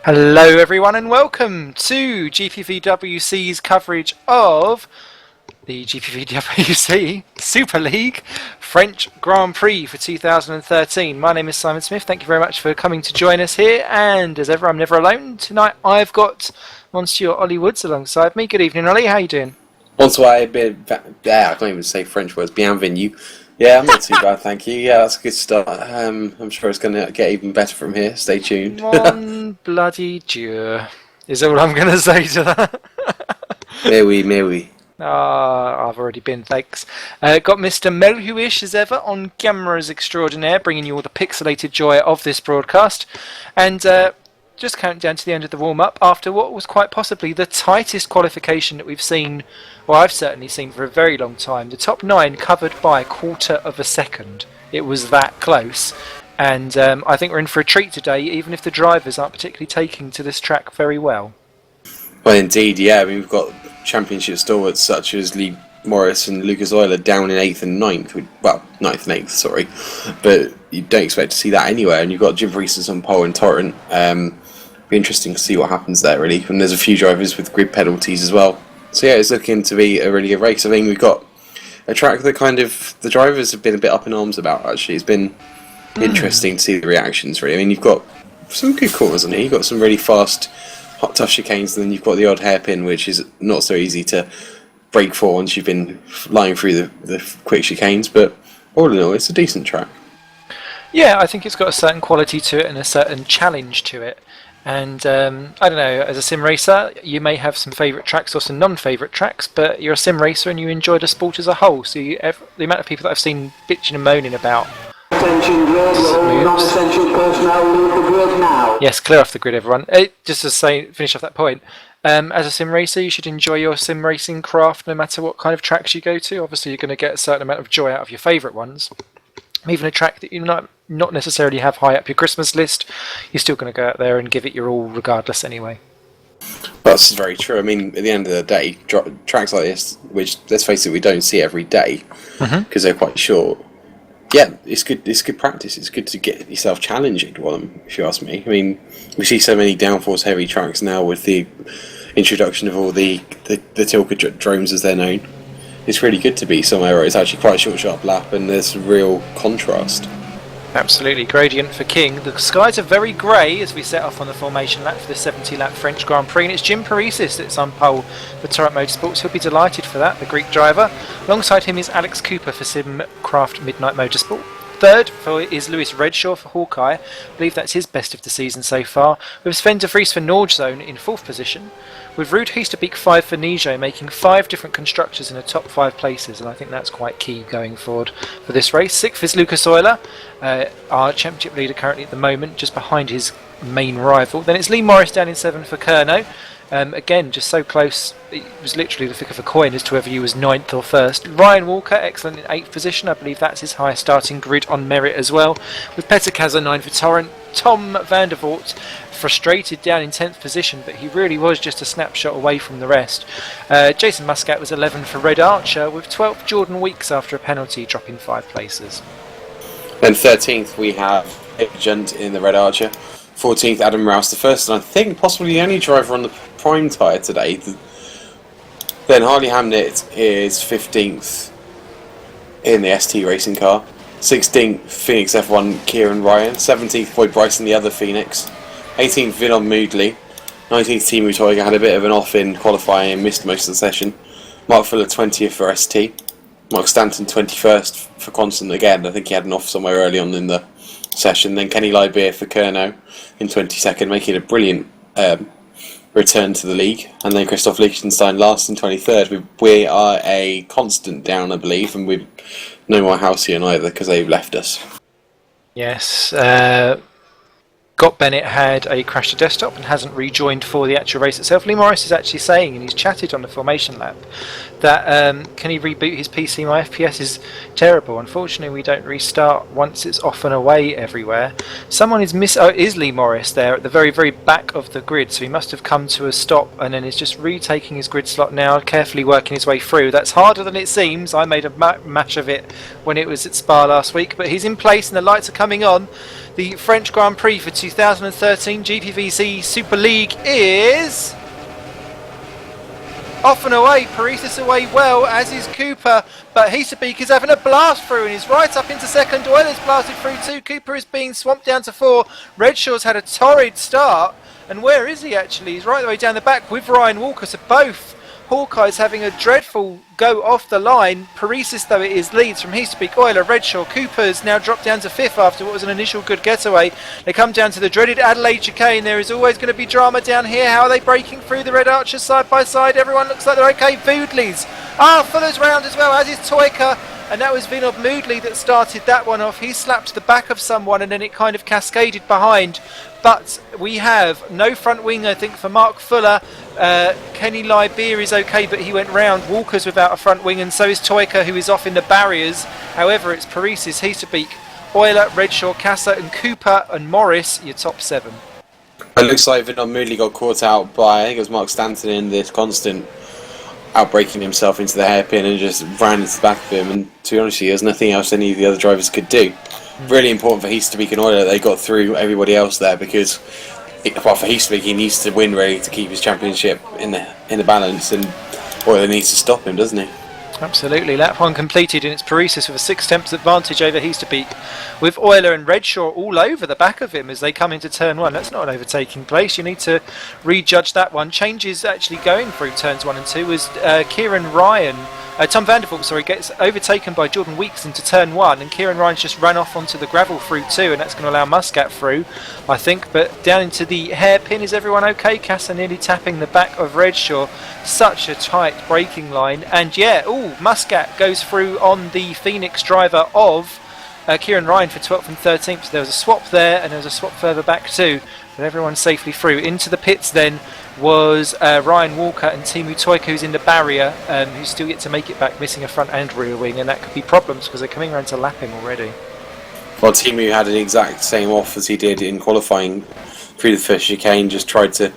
Hello everyone and welcome to GPVWC's coverage of the GPVWC Super League French Grand Prix for 2013. My name is Simon Smith, thank you very much for coming to join us here, and as ever I'm never alone. Tonight I've got Monsieur Ollie Woods alongside me. Good evening Ollie, how are you doing? Bonsoir, I can't even say French words, bienvenue. Yeah, I'm not too bad, thank you. Yeah, that's a good start. I'm sure it's going to get even better from here. Stay tuned. Mon bloody Dieu is all I'm going to say to that. Mais oui. I've already been, thanks. Got Mr. Melhuish as ever on cameras extraordinaire, bringing you all the pixelated joy of this broadcast. And just counting down to the end of the warm-up after what was quite possibly the tightest qualification that we've seen, or I've certainly seen for a very long time. The top 9 covered by a quarter of a second. It was that close. And I think we're in for a treat today, even if the drivers aren't particularly taking to this track very well. Well, indeed, yeah. I mean, we've got championship stalwarts such as Lee Morris and Lucas Euler down in 8th and 9th. Well, 9th and 8th, sorry. But you don't expect to see that anywhere. And you've got Jim Priestess on pole and Torrent. Be interesting to see what happens there, really. And there's a few drivers with grid penalties as well. So yeah, it's looking to be a really good race. I mean, we've got a track that kind of the drivers have been a bit up in arms about. Actually, it's been interesting to see the reactions. Really, I mean, you've got some good corners on here. You've got some really fast, hot, tough chicanes. And then you've got the odd hairpin, which is not so easy to brake for once you've been flying through the quick chicanes. But all in all, it's a decent track. Yeah, I think it's got a certain quality to it and a certain challenge to it. And I don't know, as a sim racer, you may have some favourite tracks or some non-favourite tracks, but you're a sim racer and you enjoy the sport as a whole. So the amount of people that I've seen bitching and moaning about. Attention grid, all non-essential personnel leave the grid now. Yes, clear off the grid, everyone. Just to finish off that point, as a sim racer, you should enjoy your sim racing craft no matter what kind of tracks you go to. Obviously, you're going to get a certain amount of joy out of your favourite ones. Even a track that you not necessarily have high up your Christmas list, you're still going to go out there and give it your all regardless anyway. That's very true. I mean, at the end of the day, tracks like this, which, let's face it, we don't see every day because they're quite short. Yeah, it's good. It's good practice. It's good to get yourself challenged on them, if you ask me. I mean, we see so many downforce heavy tracks now with the introduction of all the Tilka drones, as they're known. It's really good to be somewhere where it's actually quite a short, sharp lap and there's real contrast. Absolutely, gradient for King. The skies are very grey as we set off on the formation lap for the 70-lap French Grand Prix, and it's Jim Paresis that's on pole for Torrent Motorsports. He'll be delighted for that, the Greek driver. Alongside him is Alex Cooper for Simcraft Midnight Motorsport. Third is Lewis Redshaw for Hawkeye. I believe that's his best of the season so far. With Sven de Vries for Nordzone in 4th position. With Ruud Heesterbeek 5 for Nijo, making 5 different constructors in the top 5 places, and I think that's quite key going forward for this race. 6th is Lucas Euler, our championship leader currently at the moment, just behind his main rival. Then it's Lee Morris down in 7th for Kerno. Again, just so close, it was literally the flick of a coin as to whether he was 9th or 1st. Ryan Walker, excellent in 8th position. I believe that's his highest starting grid on merit as well. With Peter Kaza 9 for Torrent. Tom van der Voort, frustrated down in 10th position, but he really was just a snapshot away from the rest. Jason Muscat was 11 for Red Archer, with 12th Jordan Weeks after a penalty, dropping 5 places. Then 13th we have Agent in the Red Archer. 14th, Adam Rouse, the first, and I think possibly the only driver on the prime tyre today. Then Harley Hamnet is 15th in the ST racing car. 16th, Phoenix F1, Kieran Ryan. 17th, Boyd Bryson, the other Phoenix. 18th, Vinon Moodley. 19th, Timu Toiga had a bit of an off in qualifying and missed most of the session. Mark Fuller, 20th for ST. Mark Stanton, 21st for Constant again. I think he had an off somewhere early on in the session. Then Kenny Lybeer for Kerno in 22nd, making a brilliant return to the league. And then Christoph Liechtenstein last in 23rd. We are a constant down, I believe, and we've no more Halcyon either because they've left us. Yes, Scott Bennett had a crash to desktop and hasn't rejoined for the actual race itself. Lee Morris is actually saying, and he's chatted on the formation lap, that can he reboot his PC? My FPS is terrible. Unfortunately, we don't restart once it's off and away everywhere. Someone is is Lee Morris there at the very, very back of the grid, so he must have come to a stop and then is just retaking his grid slot now, carefully working his way through. That's harder than it seems. I made a mash of it when it was at Spa last week, but he's in place and the lights are coming on. the French Grand Prix for 2013 GPVWC Super League is off and away. Paris away well, as is Cooper, but Heasterbeek is having a blast through and is right up into second. Euler's blasted through too. Cooper is being swamped down to 4. Redshaw's had a torrid start, and where is he actually? He's right the way down the back with Ryan Walker, so both Hawkeyes having a dreadful go off the line. Paresis, though it is, leads from Heasterbeek, Euler, Redshaw. Cooper's now dropped down to 5th after what was an initial good getaway. They come down to the dreaded Adelaide chicane. There is always going to be drama down here. How are they breaking through the Red Archers side by side? Everyone looks like they're okay. Voodley's. Fuller's round as well, as is Toyka. And that was Vinod Moodley that started that one off. He slapped the back of someone and then it kind of cascaded behind. But we have no front wing, I think, for Mark Fuller. Kenny Liebeer is okay, but he went round. Walker's without a front wing, and so is Toyka, who is off in the barriers. However, it's Paresis, Heasterbeek, Euler, Redshaw, Casa and Cooper and Morris, your top 7. It looks like Vinod Moodley got caught out by, I think it was Mark Stanton, in this constant outbreaking himself into the hairpin and just ran into the back of him. And to be honest with you, there's nothing else any of the other drivers could do. Really important for Heasterbeek and Euler that they got through everybody else there, because apart for Heasterbeek, he needs to win really to keep his championship in the balance, and Euler needs to stop him, doesn't he? Absolutely. Lap 1 completed, and it's Paresis with a 6/10 advantage over Heasterbeek, with Euler and Redshaw all over the back of him as they come into turn 1. That's not an overtaking place. You need to rejudge that one. Changes actually going through turns 1 and 2 was Tom Vandervoort, gets overtaken by Jordan Weeks into turn 1, and Kieran Ryan's just ran off onto the gravel through 2, and that's going to allow Muscat through, I think. But down into the hairpin, is everyone okay? Casa nearly tapping the back of Redshaw. Such a tight braking line, and Muscat goes through on the Phoenix driver of Kieran Ryan for 12th and 13th. So there was a swap there, and there was a swap further back too, but everyone's safely through. Into the pits then was Ryan Walker and Timu Toyka, who's in the barrier, who's still yet to make it back, missing a front and rear wing, and that could be problems because they're coming around to lap him already. Well, Timu had an exact same off as he did in qualifying through the first chicane, just tried to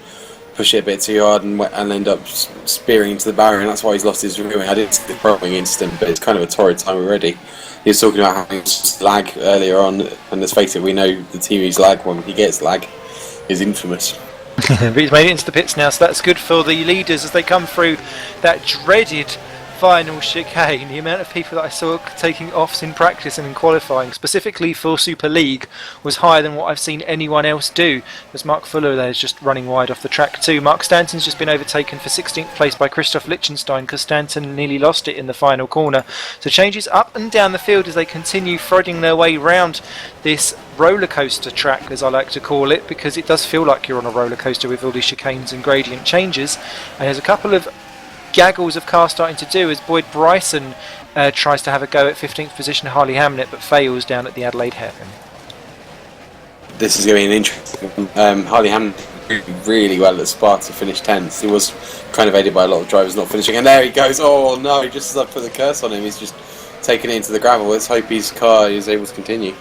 push it a bit too hard and end up spearing into the barrier, and that's why he's lost his rear wing. I didn't see the front wing incident, but it's kind of a torrid time already. He was talking about having lag earlier on, and let's face it, we know the Timu's lag, when he gets lag, is infamous. But he's made it into the pits now, so that's good for the leaders as they come through that dreaded final chicane. The amount of people that I saw taking offs in practice and in qualifying, specifically for Super League, was higher than what I've seen anyone else do. There's Mark Fuller there is just running wide off the track too. Mark Stanton's just been overtaken for 16th place by Christoph Lichtenstein because Stanton nearly lost it in the final corner. So changes up and down the field as they continue threading their way round this roller coaster track, as I like to call it, because it does feel like you're on a roller coaster with all these chicanes and gradient changes. And there's a couple of gaggles of cars starting to do as Boyd Bryson tries to have a go at 15th position Harley Hamnet, but fails down at the Adelaide hairpin. This is going to be an interesting one. Harley Hamnet did really well at Spa to finish 10th. He was kind of aided by a lot of drivers not finishing, and there he goes. Oh no, he just put the curse on him. He's just taken it into the gravel. Let's hope his car is able to continue.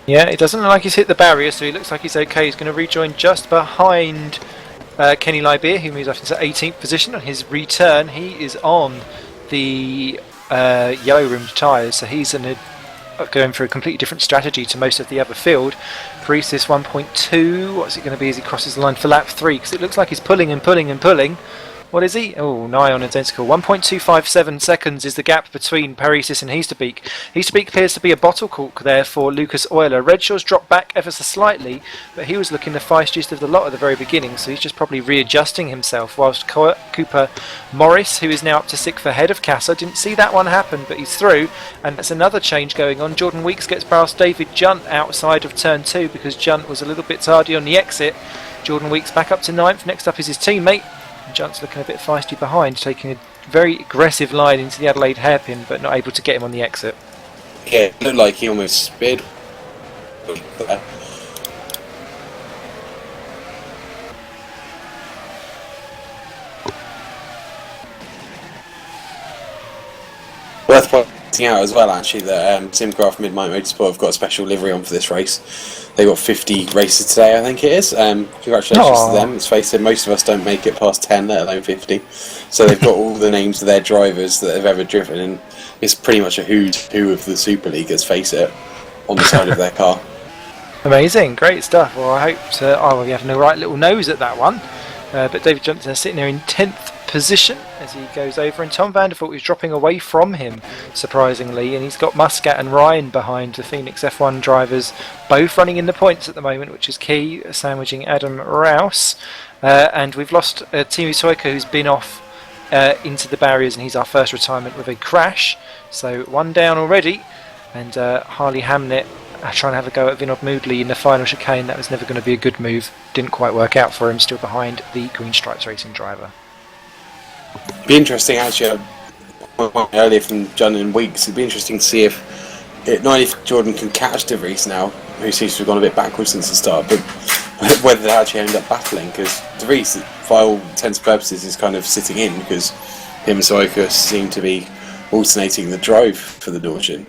Yeah, it doesn't look like he's hit the barrier, so he looks like he's okay. He's going to rejoin just behind Kenny Liebeer, who moves up into 18th position. On his return, he is on the yellow rimmed tyres, so he's going for a completely different strategy to most of the other field. Paresis 1.2, what's it going to be as he crosses the line for lap 3? Because it looks like he's pulling and pulling and pulling. What is he? Oh, nigh on identical. 1.257 seconds is the gap between Paresis and Heasterbeek. Heasterbeek appears to be a bottle cork there for Lucas Euler. Redshaw's dropped back ever so slightly, but he was looking the feistiest of the lot at the very beginning, so he's just probably readjusting himself, whilst Cooper Morris, who is now up to 6th ahead of Casa, didn't see that one happen, but he's through, and that's another change going on. Jordan Weeks gets past David Junt outside of turn 2 because Junt was a little bit tardy on the exit. Jordan Weeks back up to 9th. Next up is his teammate. Junt's looking a bit feisty behind, taking a very aggressive line into the Adelaide hairpin, but not able to get him on the exit. Yeah, it looked like he almost sped. Worth pointing out as well, actually, that Simcraft Midnight Motorsport have got a special livery on for this race. They've got 50 races today, I think it is. Congratulations to them. Let's face it, most of us don't make it past 10, let alone 50. So they've got all the names of their drivers that have ever driven, and it's pretty much a who's who of the Super League, let's face it, on the side of their car. Amazing, great stuff. Well, I hope we have a right little nose at that one. But David Johnson is sitting there in 10th position as he goes over, and Tom Vandervoort is dropping away from him, surprisingly, and he's got Muscat and Ryan behind the Phoenix F1 drivers, both running in the points at the moment, which is key, sandwiching Adam Rouse. And we've lost Timo Soika, who's been off into the barriers, and he's our first retirement with a crash. So one down already, and Harley Hamnet trying to have a go at Vinod Moodley in the final chicane. That was never going to be a good move. Didn't quite work out for him, still behind the Green Stripes Racing driver. Be interesting, actually, earlier from John and Weeks, it'd be interesting to see not if Jordan can catch De Vries now, who seems to have gone a bit backwards since the start, but whether they actually end up battling, because De Vries, for all intents and purposes, is kind of sitting in, because him and Soika seem to be alternating the drive for the Dorchen.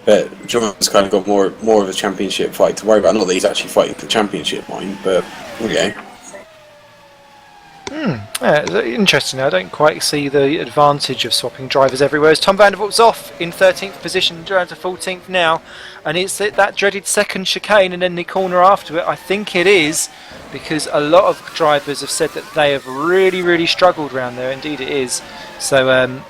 But Jordan's kind of got more of a championship fight to worry about. Not that he's actually fighting for the championship, mind, but okay. Yeah, interesting. I don't quite see the advantage of swapping drivers everywhere. As Tom Vandervoort's off in 13th position, down to 14th now, and it's that dreaded second chicane and then the corner after it. I think it is, because a lot of drivers have said that they have really, really struggled around there. Indeed it is. So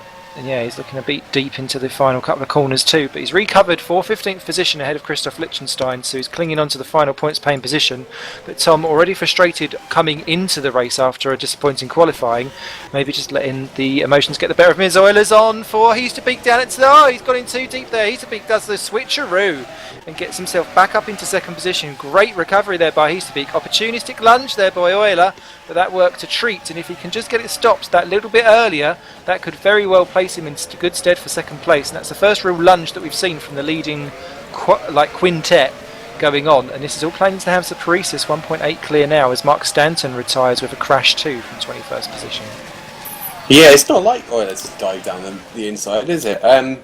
yeah, he's looking a bit deep into the final couple of corners too, but he's recovered for 15th position ahead of Christoph Lichtenstein, so he's clinging on to the final points paying position. But Tom, already frustrated coming into the race after a disappointing qualifying, maybe just letting the emotions get the better of him. His Oilers on for Heasterbeek down at he's gone in too deep there. Heasterbeek does the switcheroo and gets himself back up into second position. Great recovery there by Heasterbeek. Opportunistic lunge there by Euler, but that worked a treat, and if he can just get it stopped that little bit earlier, that could very well place him in good stead for second place. And that's the first real lunge that we've seen from the leading quintet going on, and this is all planning to have the Paresis 1.8 clear now as Mark Stanton retires with a crash 2 from 21st position. Yeah, it's not like Euler to dive down the inside, is it? I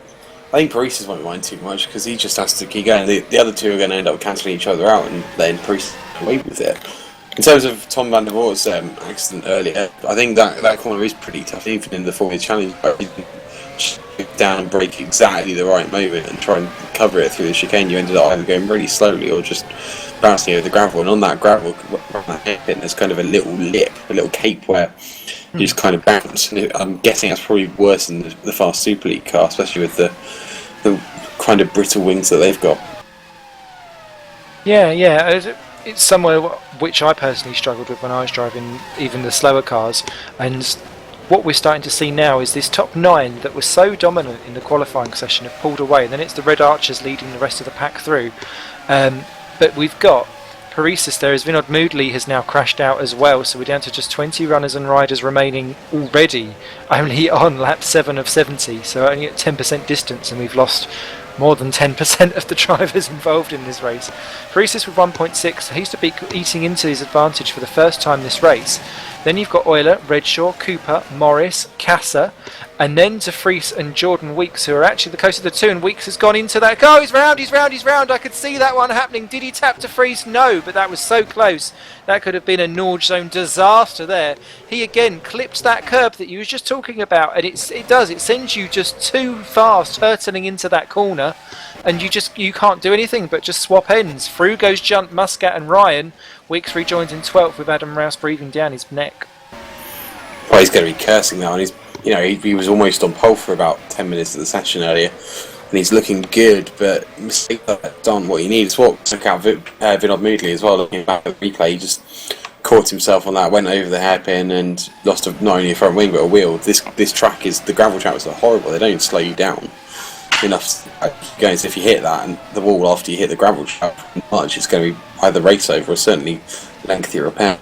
think Paresis won't mind too much, because he just has to keep going. The other two are going to end up cancelling each other out, and then Paresis away with it. In terms of Tom Vandervoort's accident earlier, I think that corner is pretty tough, even in the Formula Challenge. You can down and break exactly the right moment and try and cover it through the chicane. You ended up either going really slowly or just bouncing over the gravel. And on that gravel, there's kind of a little lip, a little cape where you just kind of bounce. And I'm guessing that's probably worse than the fast Superleague car, especially with the kind of brittle wings that they've got. Yeah. It's somewhere which I personally struggled with when I was driving even the slower cars, and what we're starting to see now is this top 9 that was so dominant in the qualifying session have pulled away, and then it's the Red Archers leading the rest of the pack through. But we've got Paresis there as Vinod Moodley has now crashed out as well, so we're down to just 20 runners and riders remaining already, only on lap 7 of 70, so only at 10% distance, and we've lost more than 10% of the drivers involved in this race. Paresis with 1.6, he's to be eating into his advantage for the first time this race. Then you've got Euler, Redshaw, Cooper, Morris, Kasser, and then De Vries and Jordan Weeks, who are actually the closer of the two, and Weeks has gone into that. Oh, he's round! I could see that one happening. Did he tap De Vries? No, but that was so close. That could have been a Norge Zone disaster there. He again clipped that curb that you were just talking about, and it sends you just too fast, hurtling into that corner, and you can't do anything but just swap ends. Through goes Junt, Muscat and Ryan. Weeks rejoins in 12th with Adam Rouse breathing down his neck. Well, he's going to be cursing that, and he was almost on pole for about 10 minutes of the session earlier, and he's looking good, but mistakes aren't what you need. It's what took out Vinod Moodley as well. Looking back at the replay, he just caught himself on that, went over the hairpin, and lost not only a front wing but a wheel. This track the gravel tracks are horrible. They don't slow you down enough. Going, so if you hit that and the wall after you hit the gravel track much, it's going to be either race over or certainly lengthy repair.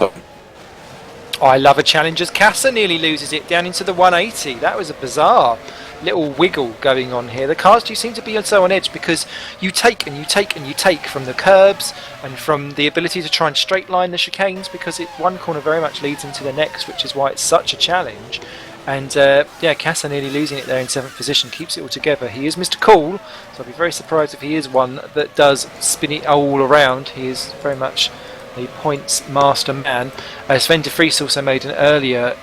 I love a challenge as Kasser nearly loses it down into the 180. That was a bizarre little wiggle going on here. The cars do seem to be so on edge because you take and you take and you take from the curbs and from the ability to try and straight line the chicanes, because one corner very much leads into the next, which is why it's such a challenge. And Kasser nearly losing it there in 7th position, keeps it all together. He is Mr. Cool, so I'll be very surprised if he is one that does spin it all around. He is very much the points master man. Sven de Vries also made an earlier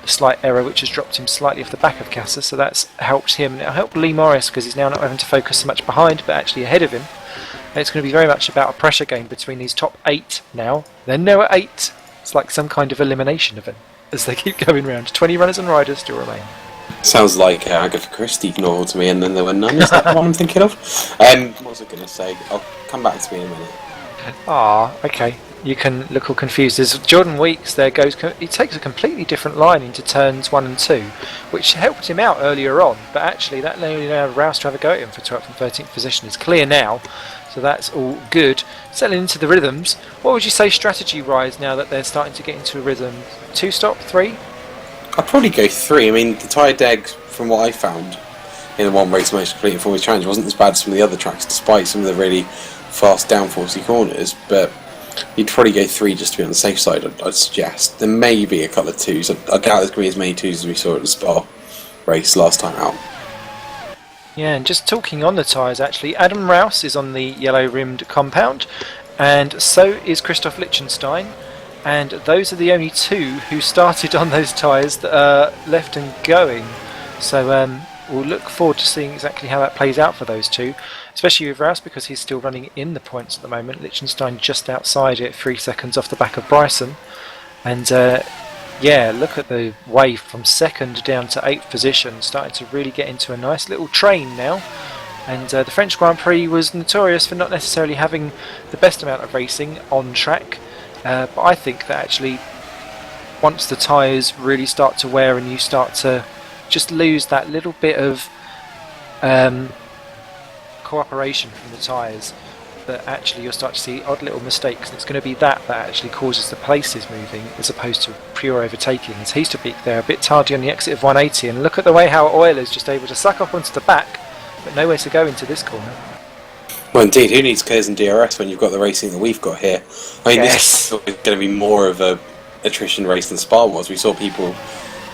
slight error which has dropped him slightly off the back of Kasser, so that's helped him. And it'll help Lee Morris because he's now not having to focus so much behind but actually ahead of him. And it's going to be very much about a pressure game between these top 8 now. They're now at 8. It's like some kind of elimination event as they keep going round. 20 runners and riders still remain. Sounds like Agatha Christie novel to me, and then there were none. Is that the one I'm thinking of? What was I going to say? I'll come back to me in a minute. Ah, okay. You can look all confused. There's Jordan Weeks there goes. He takes a completely different line into turns 1 and 2, which helped him out earlier on. But actually, that only allowed Rouse to have a go at him for 12th and 13th position. It's clear now, so that's all good. Settling into the rhythms. What would you say strategy-wise now that they're starting to get into a rhythm? 2 stop, 3? I'd probably go 3. I mean, the tyre deg, from what I found in the one race most complete Formula Challenge, wasn't as bad as some of the other tracks, despite some of the really fast downforcey corners. But you'd probably go 3 just to be on the safe side, I'd suggest. There may be a couple of 2s. I doubt there's going to be as many 2s as we saw at the Spa race last time out. Yeah, and just talking on the tyres actually, Adam Rouse is on the yellow-rimmed compound, and so is Christoph Lichtenstein, and those are the only 2 who started on those tyres that are left and going. So we'll look forward to seeing exactly how that plays out for those 2, especially with Rouse because he's still running in the points at the moment. Lichtenstein just outside it, 3 seconds off the back of Bryson, and yeah, look at the wave from 2nd down to 8th position, starting to really get into a nice little train now. And the French Grand Prix was notorious for not necessarily having the best amount of racing on track, but I think that actually once the tyres really start to wear and you start to just lose that little bit of cooperation from the tyres, that actually you'll start to see odd little mistakes, and it's going to be that actually causes the places moving as opposed to pure overtaking. As Heasterbeek there a bit tardy on the exit of 180, and look at the way how Euler's just able to suck up onto the back but nowhere to go into this corner. Well, indeed, who needs Kers and DRS when you've got the racing that we've got here? I mean, Yes. This is going to be more of a attrition race than Spa was. We saw people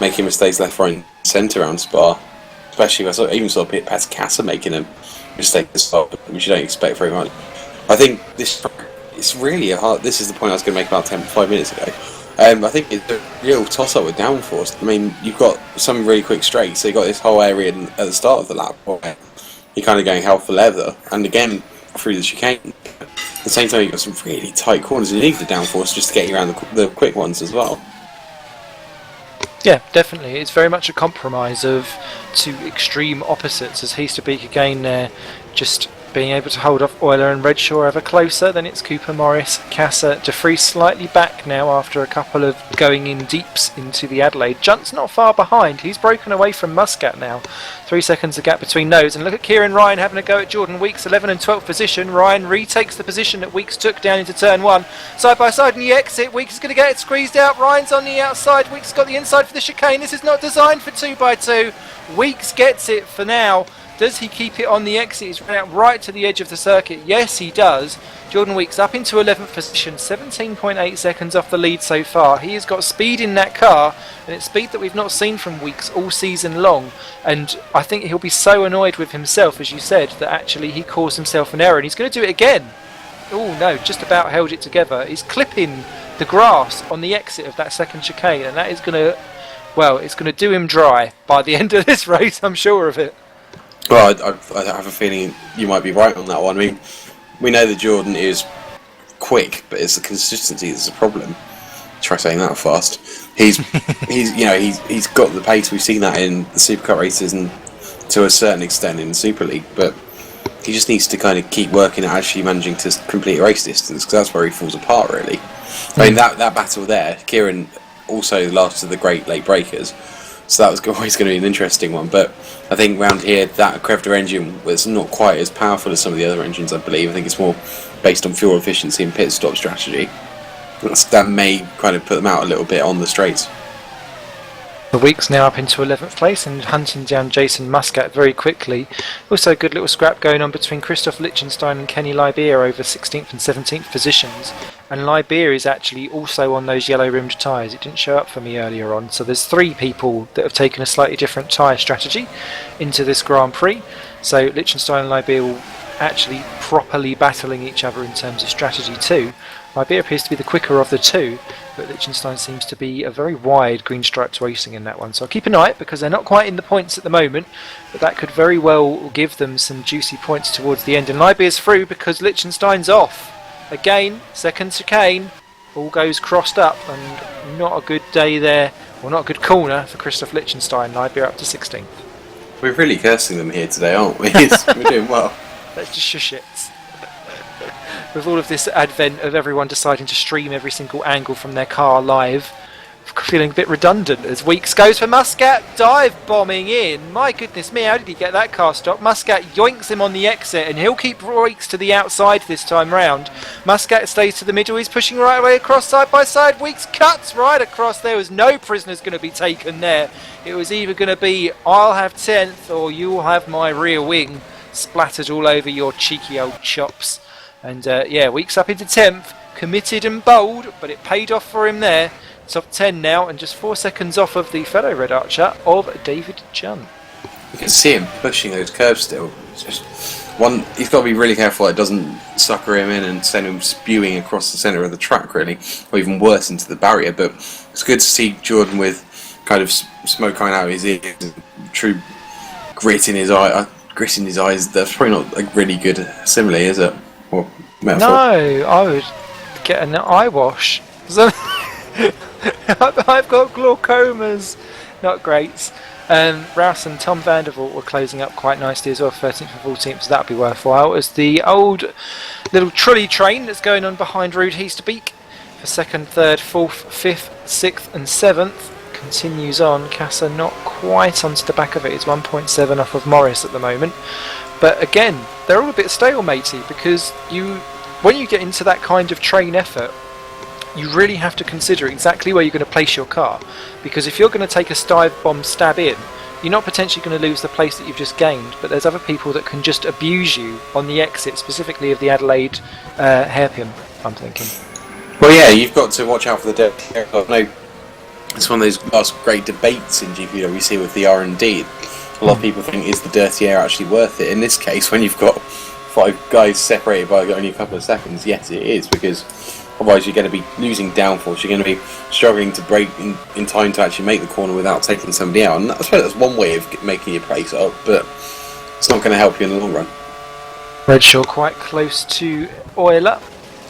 making mistakes left, right and centre around Spa, especially I even saw Pat Casa making a mistake at Spa, which you don't expect very much. I think it's really a hard. This is the point I was going to make about 5 minutes ago. I think it's a real toss-up with downforce. I mean, you've got some really quick straights, so you've got this whole area at the start of the lap where you're kind of going hell for leather, and again through the chicane. At the same time, you've got some really tight corners, and you need the downforce just to get you around the quick ones as well. Yeah, definitely. It's very much a compromise of 2 extreme opposites, as Heasterbeek again there just being able to hold off Euler and Redshaw ever closer. Then it's Cooper, Morris, Casa, De Vries slightly back now after a couple of going in deeps into the Adelaide. Junt's not far behind. He's broken away from Muscat now. 3 seconds a gap between those. And look at Kieran Ryan having a go at Jordan Weeks, 11 and 12th position. Ryan retakes the position that Weeks took down into turn 1. Side by side in the exit. Weeks is going to get it squeezed out. Ryan's on the outside. Weeks got the inside for the chicane. This is not designed for 2x2. Weeks gets it for now. Does he keep it on the exit? He's run out right to the edge of the circuit. Yes, he does. Jordan Weeks up into 11th position, 17.8 seconds off the lead so far. He has got speed in that car, and it's speed that we've not seen from Weeks all season long. And I think he'll be so annoyed with himself, as you said, that actually he caused himself an error, and he's going to do it again. Oh no, just about held it together. He's clipping the grass on the exit of that second chicane, and that is going to, well, it's going to do him dry by the end of this race, I'm sure of it. Well, I have a feeling you might be right on that one. I mean, we know that Jordan is quick, but it's the consistency that's a problem. Try saying that fast. He's got the pace. We've seen that in the Supercar races and to a certain extent in the Super League, but he just needs to kind of keep working at actually managing to complete a race distance, because that's where he falls apart, really. I mean, that battle there, Kieran also last of the great late breakers, so that was always going to be an interesting one. But I think round here, that Crevda engine was not quite as powerful as some of the other engines, I believe. I think it's more based on fuel efficiency and pit stop strategy. That may kind of put them out a little bit on the straights. The Weeks now up into 11th place and hunting down Jason Muscat very quickly. Also a good little scrap going on between Christoph Lichtenstein and Kenny Lybeer over 16th and 17th positions. And Lybeer is actually also on those yellow rimmed tyres. It didn't show up for me earlier on. So there's 3 people that have taken a slightly different tyre strategy into this Grand Prix. So Lichtenstein and Lybeer will actually properly battling each other in terms of strategy too. Iberia appears to be the quicker of the two, but Liechtenstein seems to be a very wide green striped racing in that one. So I'll keep an eye because they're not quite in the points at the moment, but that could very well give them some juicy points towards the end. And Liberia's through because Liechtenstein's off. Again, second chicane, all goes crossed up, and not a good day there, or not a good corner for Christoph Liechtenstein. Liberia up to 16th. We're really cursing them here today, aren't we? We're doing well. Let's just shush it. With all of this advent of everyone deciding to stream every single angle from their car live, feeling a bit redundant as Weeks goes for Muscat, dive bombing in. My goodness me, how did he get that car stopped? Muscat yoinks him on the exit, and he'll keep Weeks to the outside this time round. Muscat stays to the middle, he's pushing right away across side by side. Weeks cuts right across. There was no prisoners going to be taken there. It was either going to be I'll have 10th or you'll have my rear wing splattered all over your cheeky old chops. And yeah, Weeks up into 10th, committed and bold, but it paid off for him there. Top 10 now, and just 4 seconds off of the fellow Red Archer of David Junt. You can see him pushing those curves still. It's just one. He's got to be really careful it doesn't sucker him in and send him spewing across the centre of the track, really, or even worse into the barrier. But it's good to see Jordan with kind of smoke coming out of his ears, true grit in his eye. Grit in his eyes. That's probably not a really good simile, is it? Or metaphor? No, I would get an eye wash. I've got glaucomas. Not great. Rouse and Tom Vandervoort were closing up quite nicely as well, 13th and 14th, so that'll be worthwhile. As the old little trolley train that's going on behind Rude Heasterbeek for 2nd, 3rd, 4th, 5th, 6th and 7th continues on. Casa not quite onto the back of it. It's 1.7 off of Morris at the moment. But again, they're all a bit stalematey because when you get into that kind of train effort, you really have to consider exactly where you're going to place your car, because if you're going to take a dive bomb stab in, you're not potentially going to lose the place that you've just gained, but there's other people that can just abuse you on the exit, specifically of the Adelaide hairpin, I'm thinking. Well, yeah, you've got to watch out for the dirty air. No, it's one of those last great debates in GPVWC with the R&D. A lot of people think, is the dirty air actually worth it? In this case, when you've got 5 guys separated by only a couple of seconds, yes, it is, because otherwise you're going to be losing downforce. You're going to be struggling to brake in time to actually make the corner without taking somebody out. And I suppose that's one way of making your place up, but it's not going to help you in the long run. Redshaw quite close to Euler.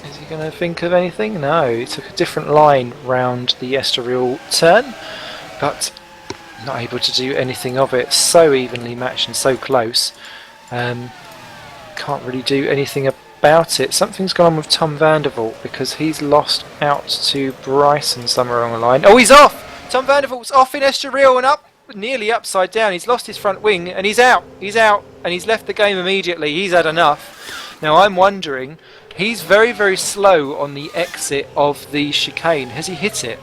Is he going to think of anything? No, he took a different line round the Estoril turn, but not able to do anything of it. So evenly matched and so close. Can't really do anything about it. Something's gone on with Tom Vandervoort because he's lost out to Bryson somewhere along the line. Oh, he's off! Tom Vandervoort's off in Estoril and up, nearly upside down. He's lost his front wing and he's out. He's out and he's left the game immediately. He's had enough. Now I'm wondering, he's very, very slow on the exit of the chicane. Has he hit it?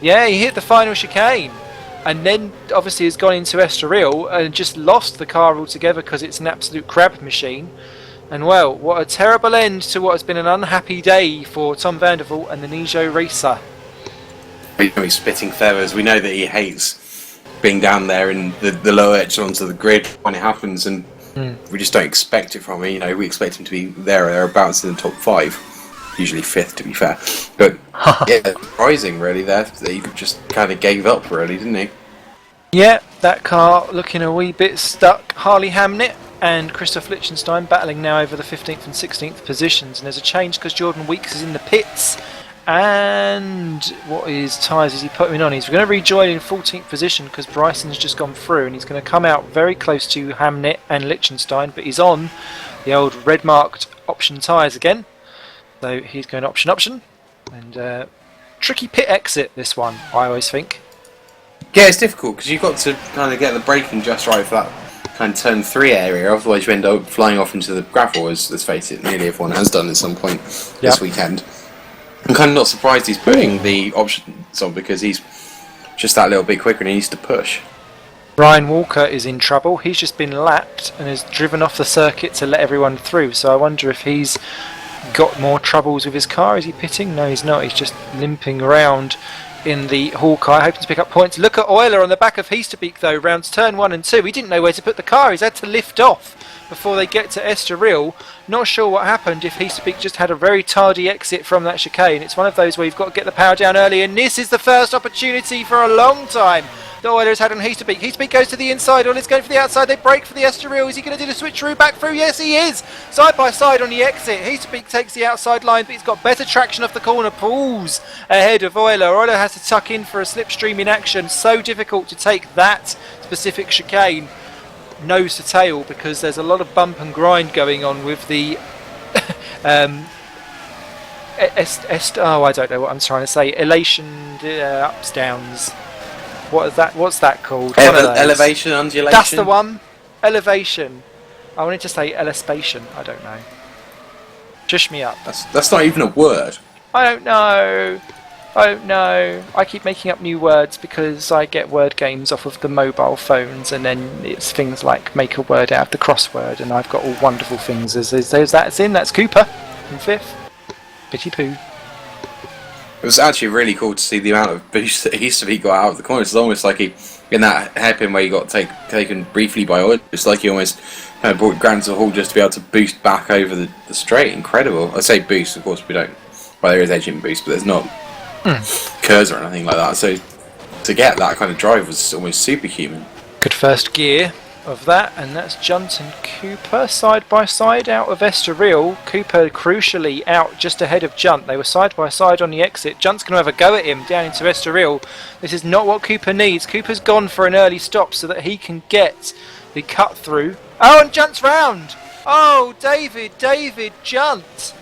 Yeah, he hit the final chicane. And then obviously has gone into Estoril and just lost the car altogether because it's an absolute crab machine. And well, what a terrible end to what has been an unhappy day for Tom Vandervoort and the Nijo racer. He's spitting feathers. We know that he hates being down there in the lower echelons of the grid when it happens, and we just don't expect it from him. You know, we expect him to be there or thereabouts in the top 5, usually 5th to be fair. But yeah, surprising really there that he just kind of gave up really, didn't he? Yeah, that car looking a wee bit stuck. Harley Hamnet and Christoph Liechtenstein battling now over the 15th and 16th positions, and there's a change because Jordan Weeks is in the pits. And what is tyres is he putting on? He's going to rejoin in 14th position because Bryson's just gone through, and he's going to come out very close to Hamnet and Liechtenstein, but he's on the old red marked option tyres again. So he's going option, and tricky pit exit this one, I always think. Yeah, it's difficult because you've got to kind of get the braking just right for that kind of turn 3 area, otherwise you end up flying off into the gravel, as let's face it, nearly everyone has done at some point this weekend. I'm kind of not surprised he's putting the options on because he's just that little bit quicker and he needs to push. Ryan Walker is in trouble. He's just been lapped and has driven off the circuit to let everyone through, so I wonder if he's got more troubles with his car. Is he pitting? No, he's not. He's just limping around in the Hawkeye, hoping to pick up points. Look at Euler on the back of Heasterbeek though, rounds turn 1 and 2. He didn't know where to put the car, he's had to lift off before they get to Estoril. Not sure what happened, if Heasterbeek just had a very tardy exit from that chicane. It's one of those where you've got to get the power down early, and this is the first opportunity for a long time that Euler has had on Heasterbeek. Heasterbeek goes to the inside, Euler's going for the outside, they break for the Estoril. Is he going to do the switcheroo back through? Yes he is! Side by side on the exit. Heasterbeek takes the outside line, but he's got better traction off the corner, pulls ahead of Euler. Euler has to tuck in for a slipstream in action. So difficult to take that specific chicane nose to tail, because there's a lot of bump and grind going on with the I don't know what I'm trying to say. Elation, ups, downs. What's that called? Elevation, undulation. That's the one. Elevation. I wanted to say elespation. I don't know. Shush me up. That's not even a word. I don't know. I keep making up new words because I get word games off of the mobile phones, and then it's things like make a word out of the crossword, and I've got all wonderful things. That's Cooper in 5th. Bitty poo. It was actually really cool to see the amount of boost that Heasterbeek got out of the corner. It's almost like he, in that hairpin where he got taken briefly by Euler, it's like he almost kind of brought ground to a halt just to be able to boost back over the straight. Incredible. I say boost, of course we don't. Well, there is engine boost, but there's not curves or anything like that. So to get that kind of drive was almost superhuman. Good first gear of that, and that's Junt and Cooper side by side out of Estoril. Cooper crucially out just ahead of Junt. They were side by side on the exit. Junt's going to have a go at him down into Estoril. This is not what Cooper needs. Cooper's gone for an early stop so that he can get the cut through. Oh, and Junt's round! Oh, David Junt!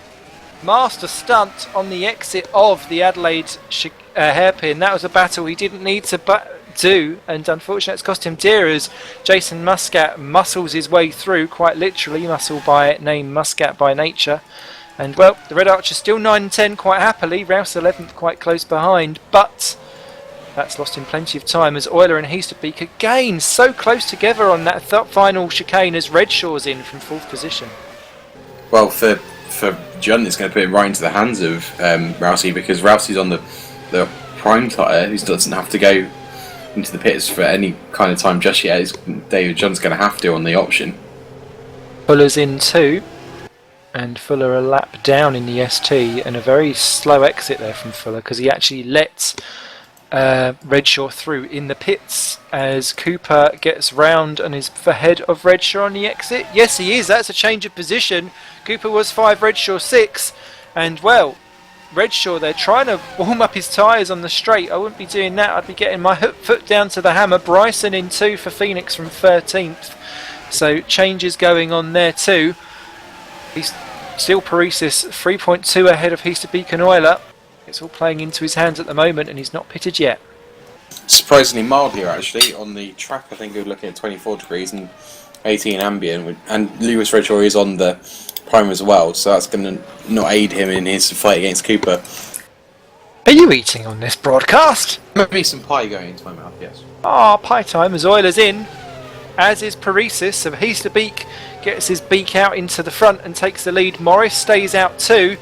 Master stunt on the exit of the Adelaide hairpin. That was a battle he didn't need to do, and unfortunately it's cost him dear as Jason Muscat muscles his way through, quite literally, muscle by name, Muscat by nature. And well, the Red Archer still 9 and 10 quite happily, Rouse 11th quite close behind, but that's lost him plenty of time as Euler and Heasterbeek again so close together on that final chicane as Redshaw's in from 4th position. Well, for Junt, it's going to put him right into the hands of Rousey, because Rousey's on the prime tyre. He doesn't have to go into the pits for any kind of time just yet. David Junt's going to have to on the option. Fuller's in too, and Fuller a lap down in the ST, and a very slow exit there from Fuller because he actually lets Redshaw through in the pits as Cooper gets round and is ahead of Redshaw on the exit. Yes, he is. That's a change of position. Cooper was 5, Redshaw 6, and well, Redshaw, they're trying to warm up his tyres on the straight. I wouldn't be doing that. I'd be getting my foot down to the hammer. Bryson in 2 for Phoenix from 13th. So changes going on there too. He's still Paresis 3.2 ahead of Heasterbeek and Euler. It's all playing into his hands at the moment, and he's not pitted yet. Surprisingly mild here actually. On the track I think we're looking at 24 degrees and 18 ambient, and Lewis Redshaw is on the prime as well, so that's going to not aid him in his fight against Cooper. Are you eating on this broadcast? Maybe some pie going into my mouth, yes. Ah, pie time as Euler's in, as is Paresis. So Heasterbeek gets his beak out into the front and takes the lead. Morris stays out too,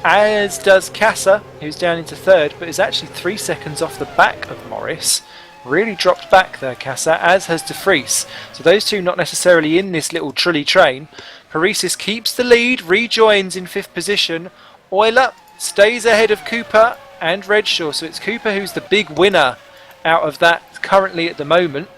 as does Casa, who's down into 3rd, but is actually 3 seconds off the back of Morris. Really dropped back there, Casa, as has De Vries. So those two not necessarily in this little trolley train. Paresis keeps the lead, rejoins in 5th position. Euler stays ahead of Cooper and Redshaw, so it's Cooper who's the big winner out of that currently at the moment.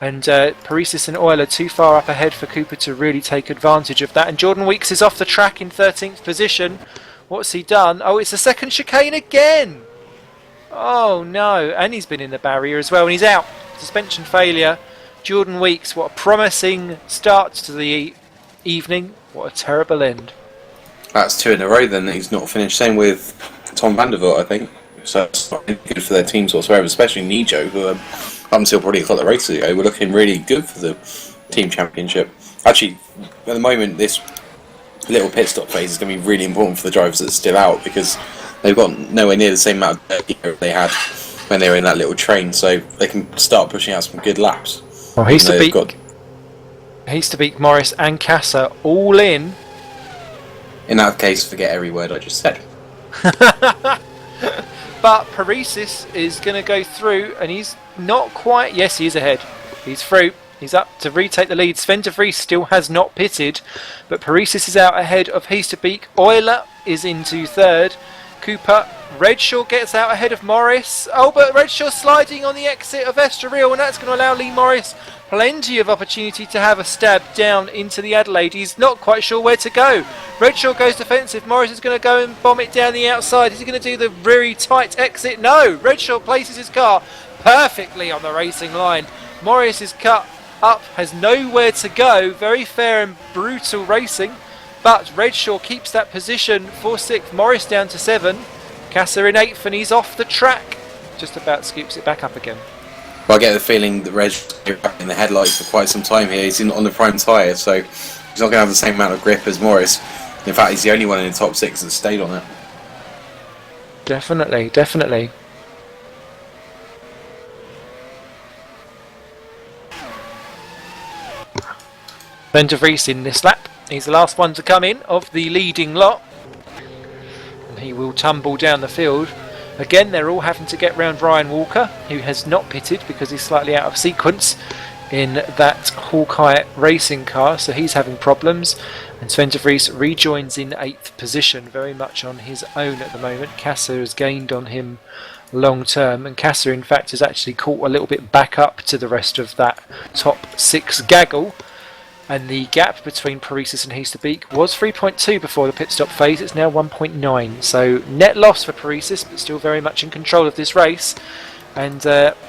And Paresis and Euler too far up ahead for Cooper to really take advantage of that. And Jordan Weeks is off the track in 13th position. What's he done? Oh, it's a second chicane again! Oh no, and he's been in the barrier as well, and he's out. Suspension failure. Jordan Weeks, what a promising start to the evening. What a terrible end. That's 2 in a row then that he's not finished. Same with Tom Vandervoort, I think. So it's not good for their teams whatsoever, especially Nijo, who up until probably a couple of races ago were looking really good for the team championship. Actually, at the moment, this little pit stop phase is going to be really important for the drivers that are still out, because they've got nowhere near the same amount of gear they had when they were in that little train, so they can start pushing out some good laps. Well, Heasterbeek, Morris and Casa all in. In that case, forget every word I just said. but Paresis is going to go through, and he's not quite. Yes, he is ahead. He's through. He's up to retake the lead. Sven de Vries still has not pitted, but Paresis is out ahead of Heasterbeek. Euler is into third. Cooper. Redshaw gets out ahead of Morris. Oh, but Redshaw sliding on the exit of Estoril, and that's going to allow Lee Morris plenty of opportunity to have a stab down into the Adelaide. He's not quite sure where to go. Redshaw goes defensive. Morris is going to go and bomb it down the outside. Is he going to do the very tight exit? No. Redshaw places his car perfectly on the racing line. Morris is cut up, has nowhere to go. Very fair and brutal racing, but Redshaw keeps that position for 6th. Morris down to 7. Kasser in 8th, and he's off the track. Just about scoops it back up again. Well, I get the feeling that Red's in the headlights for quite some time here. He's on the prime tyre, so he's not going to have the same amount of grip as Morris. In fact, he's the only one in the top 6 that stayed on it. Definitely, definitely. Sven de Vries in this lap. He's the last one to come in of the leading lot. And he will tumble down the field. Again, they're all having to get round Ryan Walker, who has not pitted because he's slightly out of sequence in that Hawkeye racing car, so he's having problems. And Sven de Vries rejoins in 8th position, very much on his own at the moment. Kasser has gained on him long term, and Kasser in fact has actually caught a little bit back up to the rest of that top 6 gaggle. And the gap between Paresis and Heasterbeek was 3.2 before the pit stop phase. It's now 1.9. So net loss for Paresis, but still very much in control of this race. And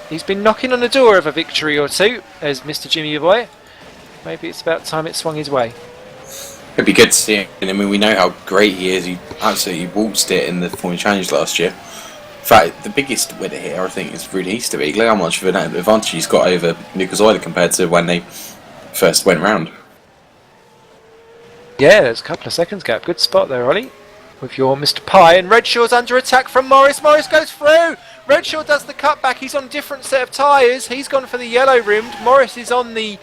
he's been knocking on the door of a victory or two as Mr. Jimmy Boy. Maybe it's about time it swung his way. It'd be good to see him. I mean, we know how great he is. He absolutely waltzed it in the Formula Challenge last year. In fact, the biggest winner here, I think, is really Heasterbeek. Look how much of an advantage he's got over Lucas Euler compared to when they first went round. Yeah, there's a couple of seconds gap. Good spot there, Ollie, with your Mr. Pie. And Redshaw's under attack from Morris. Morris goes through. Redshaw does the cutback. He's on a different set of tyres. He's gone for the yellow rimmed. Morris is on the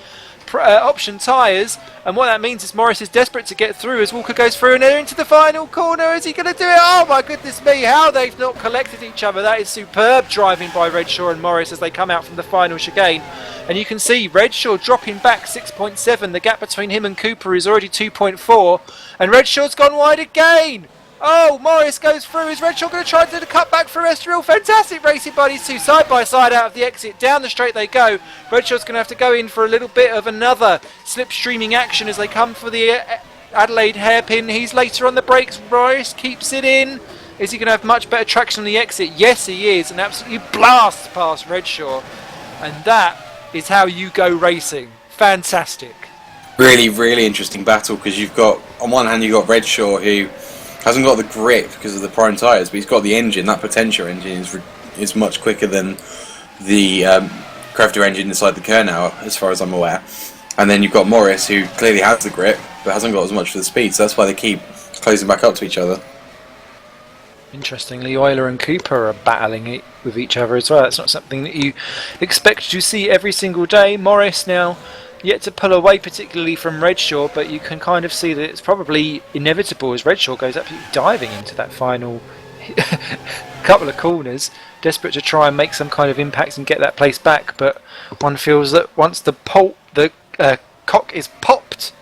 option tyres. And what that means is Morris is desperate to get through as Walker goes through and they're into the final corner. Is he going to do it? Oh my goodness me, how they've not collected each other. That is superb driving by Redshaw and Morris as they come out from the final chicane. And you can see Redshaw dropping back 6.7. The gap between him and Cooper is already 2.4. And Redshaw's gone wide again. Oh, Morris goes through. Is Redshaw going to try to do the cutback for Estoril? Fantastic racing by these two side by side out of the exit. Down the straight they go. Redshaw's going to have to go in for a little bit of another slipstreaming action as they come for the Adelaide hairpin. He's later on the brakes. Morris keeps it in. Is he going to have much better traction on the exit? Yes, he is. And absolutely blasts past Redshaw. And that is how you go racing. Fantastic. Really, really interesting battle because you've got, on one hand, you've got Redshaw who hasn't got the grip because of the prime tyres, but he's got the engine. That potential engine is much quicker than the Crafter engine inside the Kernauer, as far as I'm aware. And then you've got Morris, who clearly has the grip, but hasn't got as much of the speed, so that's why they keep closing back up to each other. Interestingly, Euler and Cooper are battling it with each other as well. That's not something that you expect to see every single day. Morris now yet to pull away particularly from Redshaw, but you can kind of see that it's probably inevitable as Redshaw goes absolutely diving into that final couple of corners, desperate to try and make some kind of impact and get that place back. But one feels that once the cork is popped.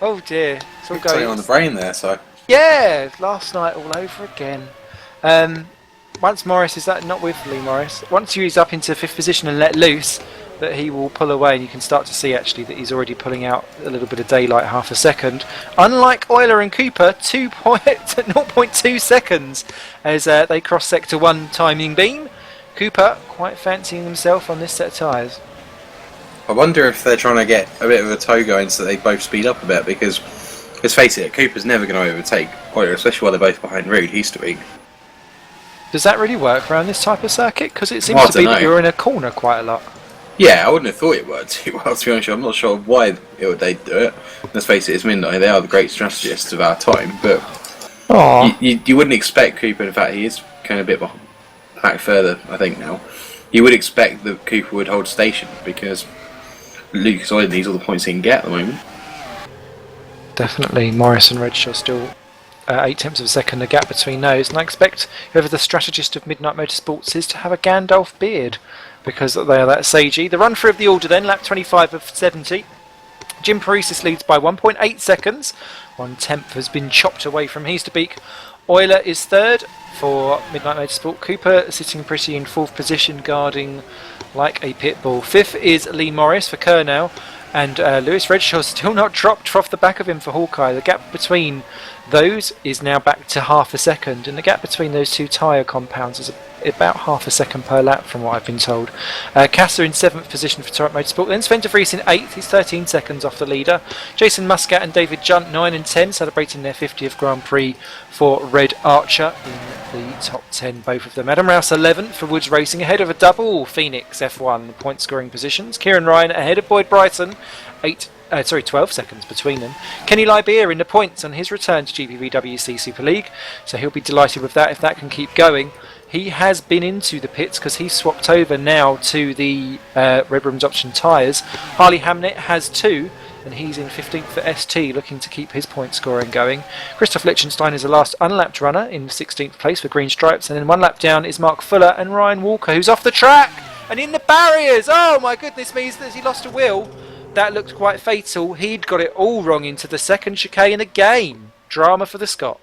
Oh dear, it's all going on the brain there. So yeah, last night all over again. Once Morris is not with Lee Morris, once he's up into 5th position and let loose, that he will pull away, and you can start to see actually that he's already pulling out a little bit of daylight, half a second. Unlike Euler and Cooper, 0.2 seconds as they cross sector 1 timing beam. Cooper quite fancying himself on this set of tyres. I wonder if they're trying to get a bit of a tow going so they both speed up a bit, because let's face it, Cooper's never going to overtake Euler, especially while they're both behind Rude. Heasterbeek. Does that really work around this type of circuit? Because it seems to be that you're in a corner quite a lot. Yeah, I wouldn't have thought it worked too well, to be honest. I'm not sure why they'd do it. Let's face it, it's midnight. They are the great strategists of our time, but you wouldn't expect Cooper. In fact, he is kind of a bit back further, I think, now. You would expect that Cooper would hold station because Lucas Oil needs all the points he can get at the moment. Definitely, Morris and Redshaw still 0.8 of a second, the gap between those. And I expect whoever the strategist of Midnight Motorsports is to have a Gandalf beard, because they are that sagey. The run through of the order then, lap 25 of 70. Jim Paresis leads by 1.8 seconds. 1/10 has been chopped away from Heasterbeek. Euler is third for Midnight Motorsport. Cooper sitting pretty in fourth position, guarding like a pit bull. Fifth is Lee Morris for Kernow. And Lewis Redshaw still not dropped off the back of him for Hawkeye. The gap between those is now back to half a second, and the gap between those two tyre compounds is about half a second per lap from what I've been told. Kasser in 7th position for Torrent Motorsport, then Sven de Vries in 8th, he's 13 seconds off the leader. Jason Muscat and David Junt 9 and 10, celebrating their 50th Grand Prix for Red Archer in the top 10, both of them. Adam Rouse 11th for Woods Racing, ahead of a double Phoenix F1 point scoring positions. Kieran Ryan ahead of Boyd Bryson, 12 seconds between them. Kenny Lybeer in the points on his return to GPVWC Super League, so he'll be delighted with that if that can keep going. He has been into the pits because he's swapped over now to the Red Rooms option tyres. Harley Hamnet has 2, and he's in 15th for ST, looking to keep his point scoring going. Christoph Lichtenstein is the last unlapped runner in 16th place for Green Stripes, and then 1 lap down is Mark Fuller and Ryan Walker, who's off the track and in the barriers. Oh my goodness me, has he lost a wheel? That looked quite fatal. He'd got it all wrong into the second chicane again. Drama for the Scot.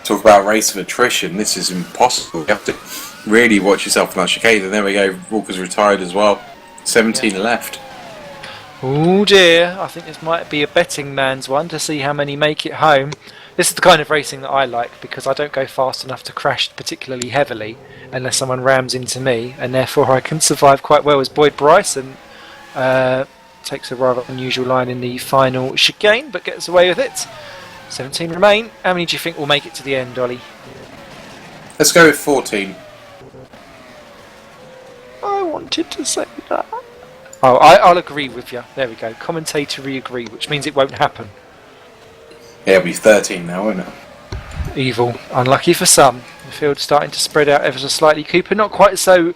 Talk about race of attrition. This is impossible. You have to really watch yourself on that chicane. And there we go. Walker's retired as well. 17 left. Oh dear. I think this might be a betting man's one to see how many make it home. This is the kind of racing that I like because I don't go fast enough to crash particularly heavily unless someone rams into me, and therefore I can survive quite well as Boyd Bryson takes a rather unusual line in the final chicane but gets away with it. 17 remain. How many do you think will make it to the end, Ollie? Let's go with 14. I wanted to say that. Oh, I'll agree with you. There we go. Commentatory agree, which means it won't happen. Yeah, it'll be 13 now, won't it? Evil. Unlucky for some. The field's starting to spread out ever so slightly. Cooper not quite so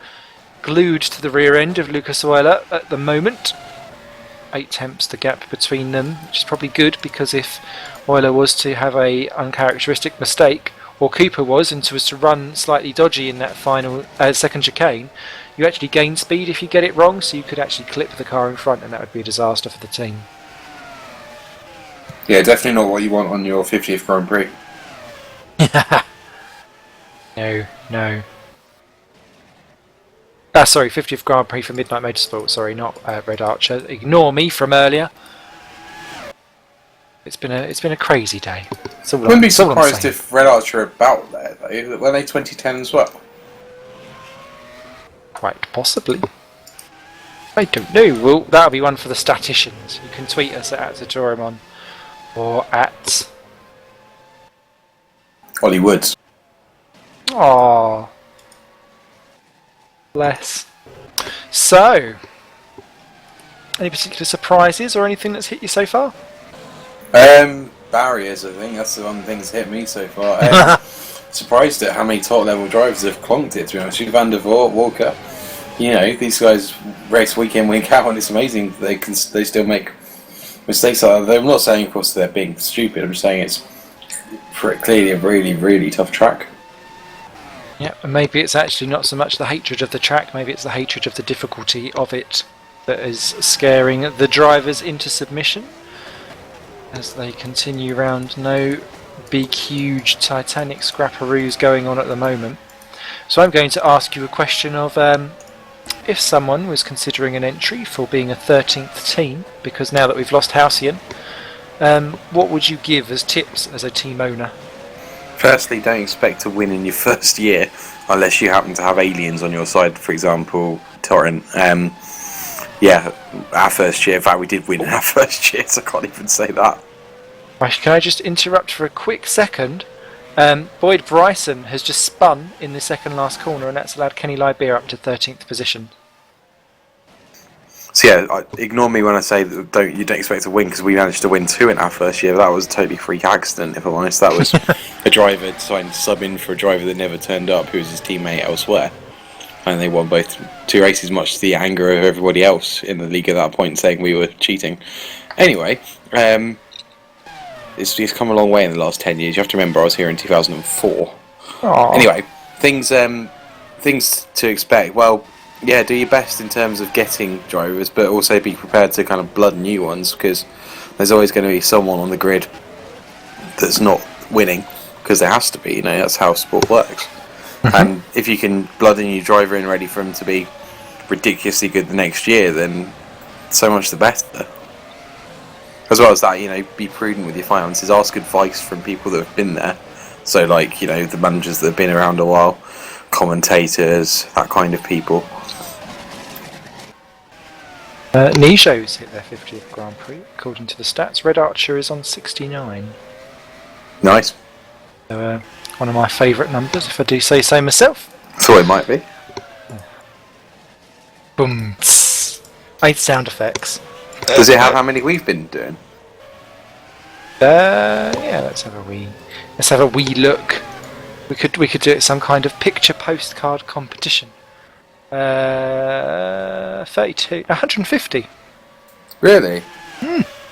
glued to the rear end of Lucas Euler at the moment. 0.8 the gap between them, which is probably good, because if Euler was to have a uncharacteristic mistake, or Cooper was and was to run slightly dodgy in that final second chicane, you actually gain speed if you get it wrong, so you could actually clip the car in front, and that would be a disaster for the team. Yeah, definitely not what you want on your 50th Grand Prix. No. Sorry, 50th Grand Prix for Midnight Motorsport. Sorry, not Red Archer. Ignore me from earlier. It's been a crazy day. Wouldn't be surprised if Red Archer are about there, though. Were they 2010 as well? Quite possibly. I don't know. Well, that'll be one for the statisticians. You can tweet us at Zatorimon or at Ollie Woods. Aww. Bless. So, any particular surprises or anything that's hit you so far? Barriers, I think. That's the one thing that's hit me so far. Surprised at how many top level drivers have clonked it, to be honest. Van der Voort, Walker. You know, these guys race week in, week out, and it's amazing they still make mistakes like that. I'm not saying, of course, they're being stupid. I'm just saying it's clearly a really, really tough track. Yeah, and maybe it's actually not so much the hatred of the track, maybe it's the hatred of the difficulty of it that is scaring the drivers into submission as they continue round. No big, huge, titanic scrapperoos going on at the moment. So I'm going to ask you a question of if someone was considering an entry for being a 13th team, because now that we've lost Halcyon, what would you give as tips as a team owner? Firstly, don't expect to win in your first year unless you happen to have aliens on your side, for example, Torrent. Yeah, our first year. In fact, we did win in our first year, so I can't even say that. Right, can I just interrupt for a quick second? Boyd Bryson has just spun in the second last corner, and that's allowed Kenny Lybeer up to 13th position. So yeah, ignore me when I say that you don't expect to win, because we managed to win 2 in our first year. That was a totally freak accident, if I'm honest. That was a driver deciding to sub in for a driver that never turned up, who was his teammate elsewhere. And they won both 2 races, much to the anger of everybody else in the league at that point, saying we were cheating. Anyway, It's come a long way in the last 10 years. You have to remember I was here in 2004. Aw. Anyway, things to expect. Well, yeah, do your best in terms of getting drivers, but also be prepared to kind of blood new ones, because there's always going to be someone on the grid that's not winning, because there has to be. That's how sport works. And if you can blood a new driver in ready for him to be ridiculously good the next year, then so much the better. As well as that, be prudent with your finances. Ask advice from people that have been there. So, the managers that have been around a while, commentators, that kind of people. Nijo's hit their 50th Grand Prix, according to the stats. Red Archer is on 69. Nice. So, one of my favourite numbers, if I do say so myself. Thought it might be. Boom. 8 sound effects. Does it have how many we've been doing? Yeah, let's have a wee look. We could do it some kind of picture postcard competition. 32, 150. Really?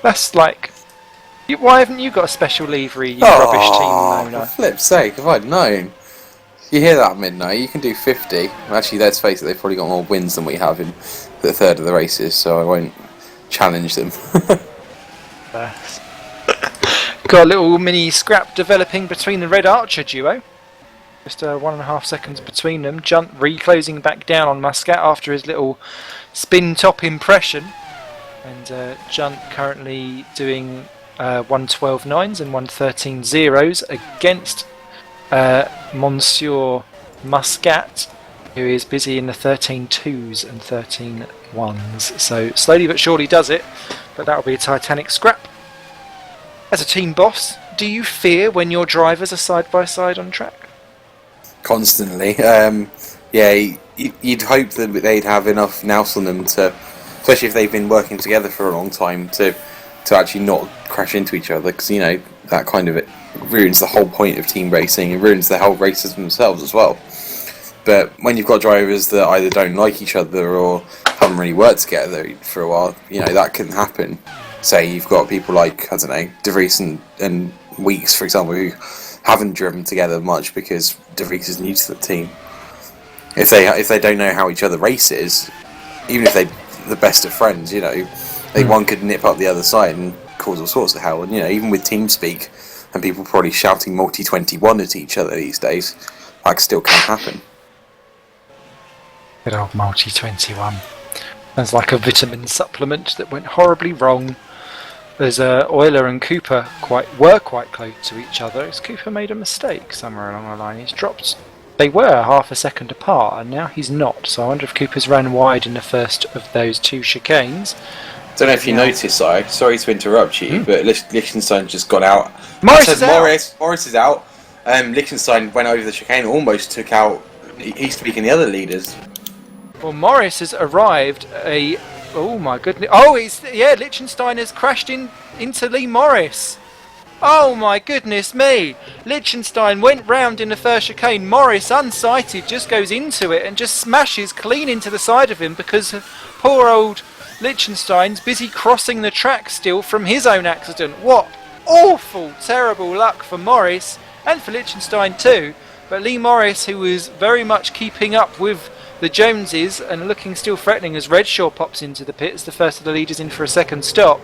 That's like. Why haven't you got a special livery, you rubbish team owner? For flip's sake, if I'd known. You hear that, Midnight? You can do 50. Actually, let's face it, they've probably got more wins than we have in the third of the races, so I won't challenge them. Got a little mini scrap developing between the Red Archer duo. Just 1.5 seconds between them. Junt reclosing back down on Muscat after his little spin top impression. And Junt currently doing 112.9s and 113.0s against Monsieur Muscat, who is busy in the 13.2s and 13.1s. So slowly but surely does it, but that'll be a titanic scrap. As a team boss, do you fear when your drivers are side by side on track? Constantly. You'd hope that they'd have enough nous on them to, especially if they've been working together for a long time, to actually not crash into each other, because that kind of it ruins the whole point of team racing. It ruins the whole races themselves as well. But when you've got drivers that either don't like each other or haven't really worked together for a while, that can happen. Say you've got people like, I don't know, De Vries and Weeks, for example, who haven't driven together much because De Vries is new to the team. If they don't know how each other races, even if they're the best of friends, one could nip up the other side and cause all sorts of hell. And even with TeamSpeak and people probably shouting multi-21 at each other these days, that still can happen. Good old multi-21. Sounds like a vitamin supplement that went horribly wrong. There's Euler and Cooper were quite close to each other. Has Cooper made a mistake somewhere along the line? He's dropped. They were half a second apart, and now he's not. So I wonder if Cooper's ran wide in the first of those 2 chicanes. Don't know if you noticed, sorry to interrupt you, but Liechtenstein just got out. Morris is out. Morris is out. Liechtenstein went over the chicane, almost took out Easterbeek and the other leaders. Well, Morris has arrived oh my goodness. Oh, Liechtenstein has crashed into Lee Morris. Oh my goodness me. Liechtenstein went round in the first chicane. Morris, unsighted, just goes into it and just smashes clean into the side of him because poor old Liechtenstein's busy crossing the track still from his own accident. What awful, terrible luck for Morris and for Liechtenstein too. But Lee Morris, who was very much keeping up with the Joneses and looking still threatening as Redshaw pops into the pits, the first of the leaders in for a second stop.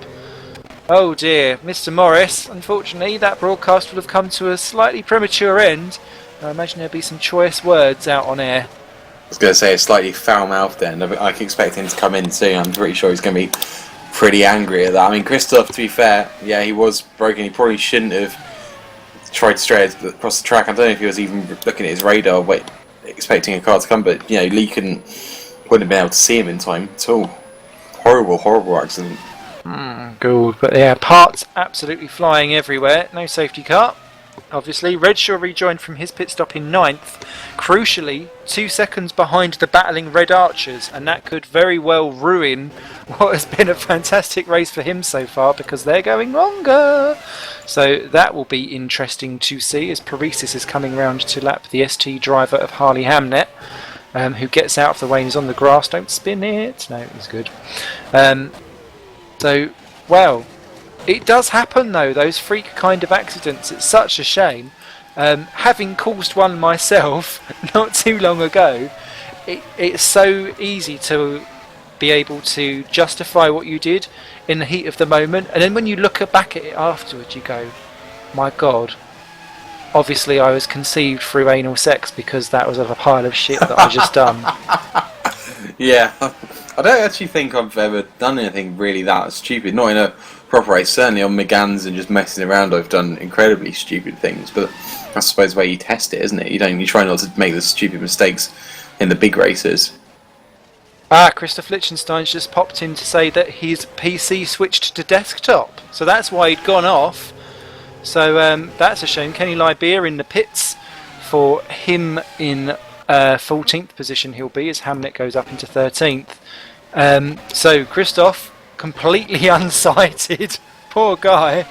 Oh dear, Mr. Morris, unfortunately that broadcast would have come to a slightly premature end. I imagine there'll be some choice words out on air. I was going to say it's slightly foul-mouthed then. I can expect him to come in soon. I'm pretty sure he's going to be pretty angry at that. I mean, Christoph, to be fair, yeah, he was broken. He probably shouldn't have tried to stray across the track. I don't know if he was even looking at his radar, expecting a car to come, but Lee wouldn't have been able to see him in time at all. Horrible accident. Good, but yeah, parts absolutely flying everywhere. No safety car. Obviously, Redshaw rejoined from his pit stop in 9th. Crucially, 2 seconds behind the battling Red Archers, and that could very well ruin what has been a fantastic race for him so far because they're going longer. So that will be interesting to see as Paresis is coming round to lap the ST driver of Harley Hamnet, who gets out of the way and is on the grass. Don't spin it. No, he's good. It does happen though, those freak kind of accidents. It's such a shame. Having caused one myself not too long ago, it's so easy to be able to justify what you did in the heat of the moment, and then when you look back at it afterwards you go, my god, obviously I was conceived through anal sex because that was a pile of shit that I just done. Yeah, I don't actually think I've ever done anything really that stupid, not in a proper way. Certainly on McGann's and just messing around I've done incredibly stupid things, but I suppose the way you test it, isn't it? You try not to make the stupid mistakes in the big races. Christoph Lichtenstein's just popped in to say that his PC switched to desktop, so that's why he'd gone off. So that's a shame. Kenny Liberier in the pits for him in 14th position he'll be as Hamnet goes up into 13th. So Christoph completely unsighted. Poor guy.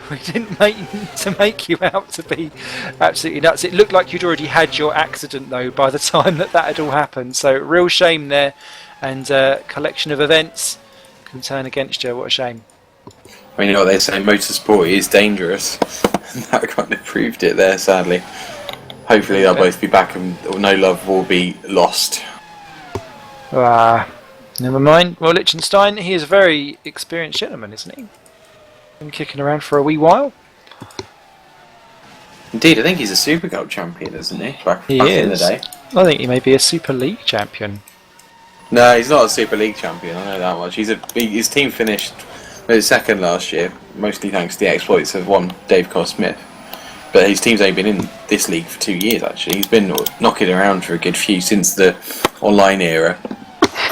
We didn't make you out to be absolutely nuts. It looked like you'd already had your accident though by the time that had all happened. So real shame there, and collection of events can turn against you. What a shame. I mean, you know what they say, motorsport is dangerous. And that kind of proved it there, sadly. Hopefully they'll both be back and no love will be lost. Never mind. Well, Liechtenstein, he is a very experienced gentleman, isn't he? Been kicking around for a wee while. Indeed, I think he's a Super Cup champion, isn't he? Back in the day. I think he may be a Super League champion. No, he's not a Super League champion, I know that much. His team finished second last year, mostly thanks to the exploits of one Dave Smith. But his team's only been in this league for 2 years, actually. He's been knocking around for a good few since the online era.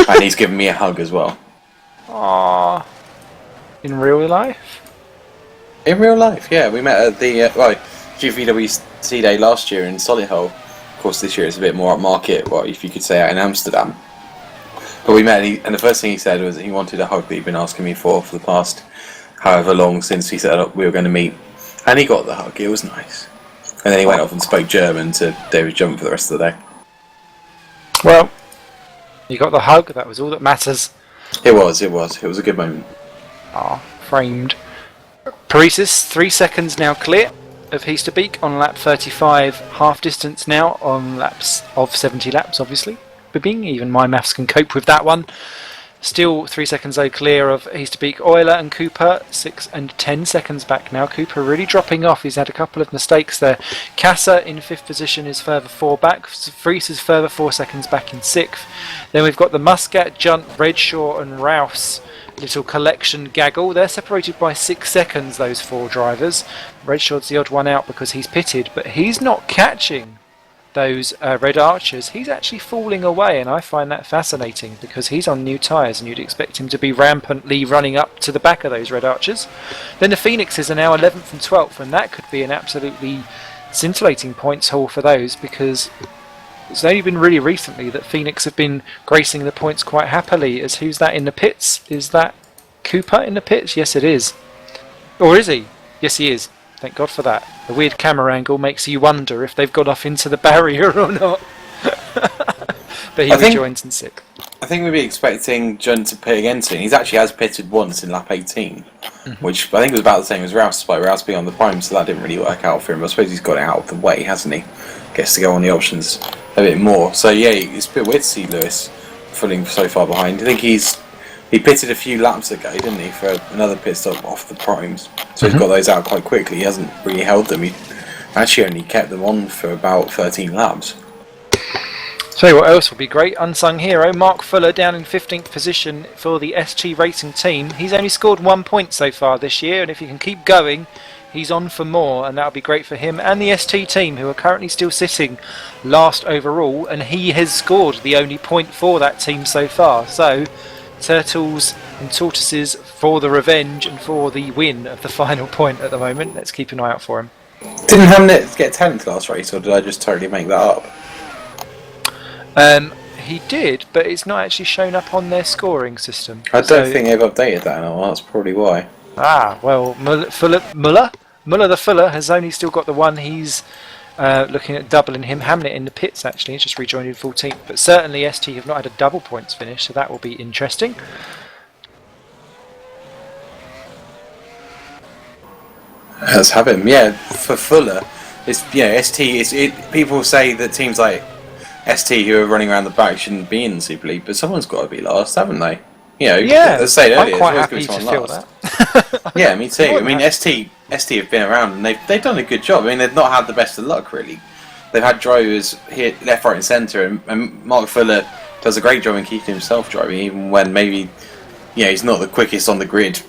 And he's given me a hug as well. Aww. In real life? In real life, yeah. We met at the GPVWC day last year in Solihull. Of course, this year it's a bit more upmarket, if you could say, out in Amsterdam. But we met, and the first thing he said was he wanted a hug that he'd been asking me for the past however long since he said we were going to meet. And he got the hug. It was nice. And then he went off and spoke German to David Jump for the rest of the day. Well, you got the hug. That was all that matters. It was a good moment. Framed. Paresis, 3 seconds now clear of Heasterbeek on lap 35. Half distance now on laps of 70 laps, obviously. Bibbing, even my maths can cope with that one. Still 3 seconds though clear of Heasterbeek, Euler and Cooper. 6 and 10 seconds back now. Cooper really dropping off. He's had a couple of mistakes there. Kassa in 5th position is further 4 back. Vries is further 4 seconds back in 6th. Then we've got the Muscat, Junt, Redshaw and Rouse. Little collection gaggle. They're separated by 6 seconds, those 4 drivers. Redshaw's the odd one out because he's pitted, but he's not catching those Red Archers. He's actually falling away, and I find that fascinating because he's on new tyres and you'd expect him to be rampantly running up to the back of those Red Archers. Then the Phoenixes are now 11th and 12th, and that could be an absolutely scintillating points haul for those, because it's only been really recently that Phoenix have been gracing the points quite happily. As who's that in the pits? Is that Cooper in the pits? Yes, it is. Or is he? Yes, he is. Thank God for that. The weird camera angle makes you wonder if they've got off into the barrier or not. But he rejoins in 6th. I think we'd be expecting John to pit again soon. He actually has pitted once in lap 18, which I think was about the same as Rouse, despite Rouse being on the prime, so that didn't really work out for him. I suppose he's got it out of the way, hasn't he? Gets to go on the options a bit more. So yeah, it's a bit weird to see Lewis falling so far behind. I think he pitted a few laps ago, didn't he, for another pit stop off the primes. So he's got those out quite quickly. He hasn't really held them. He actually only kept them on for about 13 laps. Tell you what else would be great, unsung hero, Mark Fuller down in 15th position for the ST Racing team. He's only scored 1 point so far this year, and if he can keep going, he's on for more, and that'll be great for him and the ST team, who are currently still sitting last overall, and he has scored the only point for that team so far. So Turtles and Tortoises for the revenge and for the win of the final point at the moment. Let's keep an eye out for him. Didn't Hamnet get 10th last race, or did I just totally make that up? He did, but it's not actually shown up on their scoring system. I don't think they've updated that at all. That's probably why. Well, Muller the Fuller has only still got the one. He's looking at doubling him. Hamnet in the pits, actually. He's just rejoined in 14th. But certainly ST have not had a double points finish, so that will be interesting. Let's have him. Yeah, for Fuller, it's ST. People say that teams like ST who are running around the back shouldn't be in the Super League, but someone's got to be last, haven't they? Yeah, as I said earlier, I'm quite it's happy always to going feel to be last. Yeah, me too. I mean, ST have been around and they've done a good job. I mean, they've not had the best of luck really. They've had drivers hit left, right, and centre, and Mark Fuller does a great job in keeping himself driving, even when maybe he's not the quickest on the grid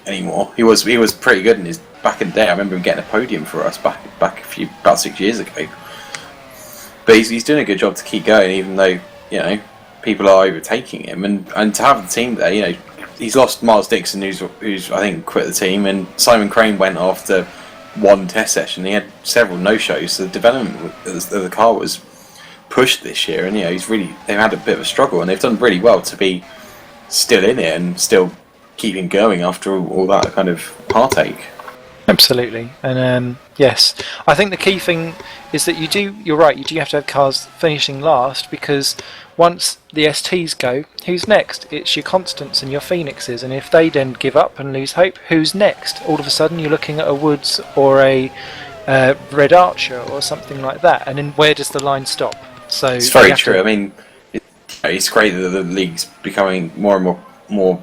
anymore. He was pretty good in his back in the day. I remember him getting a podium for us back about 6 years ago. But he's doing a good job to keep going, even though people are overtaking him, and to have the team there. He's lost Miles Dixon, who's I think quit the team, and Simon Crane went after one test session. He had several no-shows. So the development of the car was pushed this year, and they've had a bit of a struggle, and they've done really well to be still in it and still keeping going after all that kind of heartache. Absolutely, and yes, I think the key thing is that you're right, you do have to have cars finishing last, because once the STs go, who's next? It's your Constants and your Phoenixes, and if they then give up and lose hope, who's next? All of a sudden you're looking at a Woods or a Red Archer or something like that, and then where does the line stop? So it's very true. I mean, it's great that the league's becoming more and more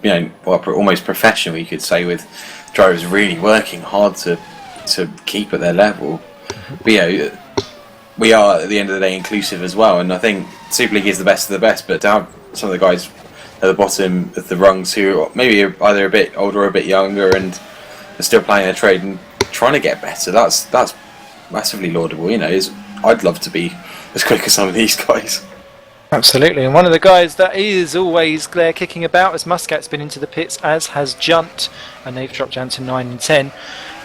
almost professional, you could say, with drivers really working hard to keep at their level. But we are at the end of the day inclusive as well, and I think Super League is the best of the best. But to have some of the guys at the bottom of the rungs who are maybe either a bit older or a bit younger and are still playing their trade and trying to get better, that's massively laudable. I'd love to be as quick as some of these guys. Absolutely, and one of the guys that is always there kicking about, as Muscat's been into the pits, as has Junt, and they've dropped down to 9 and 10,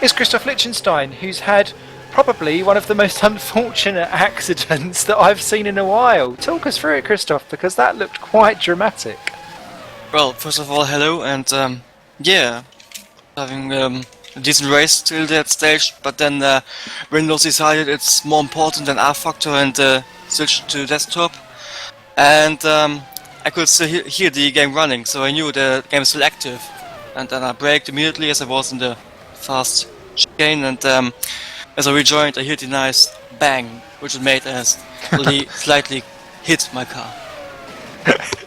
is Christoph Lichtenstein, who's had probably one of the most unfortunate accidents that I've seen in a while. Talk us through it, Christoph, because that looked quite dramatic. Well, first of all, hello, and having a decent race till that stage, but then Windows decided it's more important than R-Factor and switched to desktop. And I could still hear the game running, so I knew the game is still active. And then I braked immediately as I was in the fast chicane, and as I rejoined, I heard the nice bang, which was made as slightly hit my car.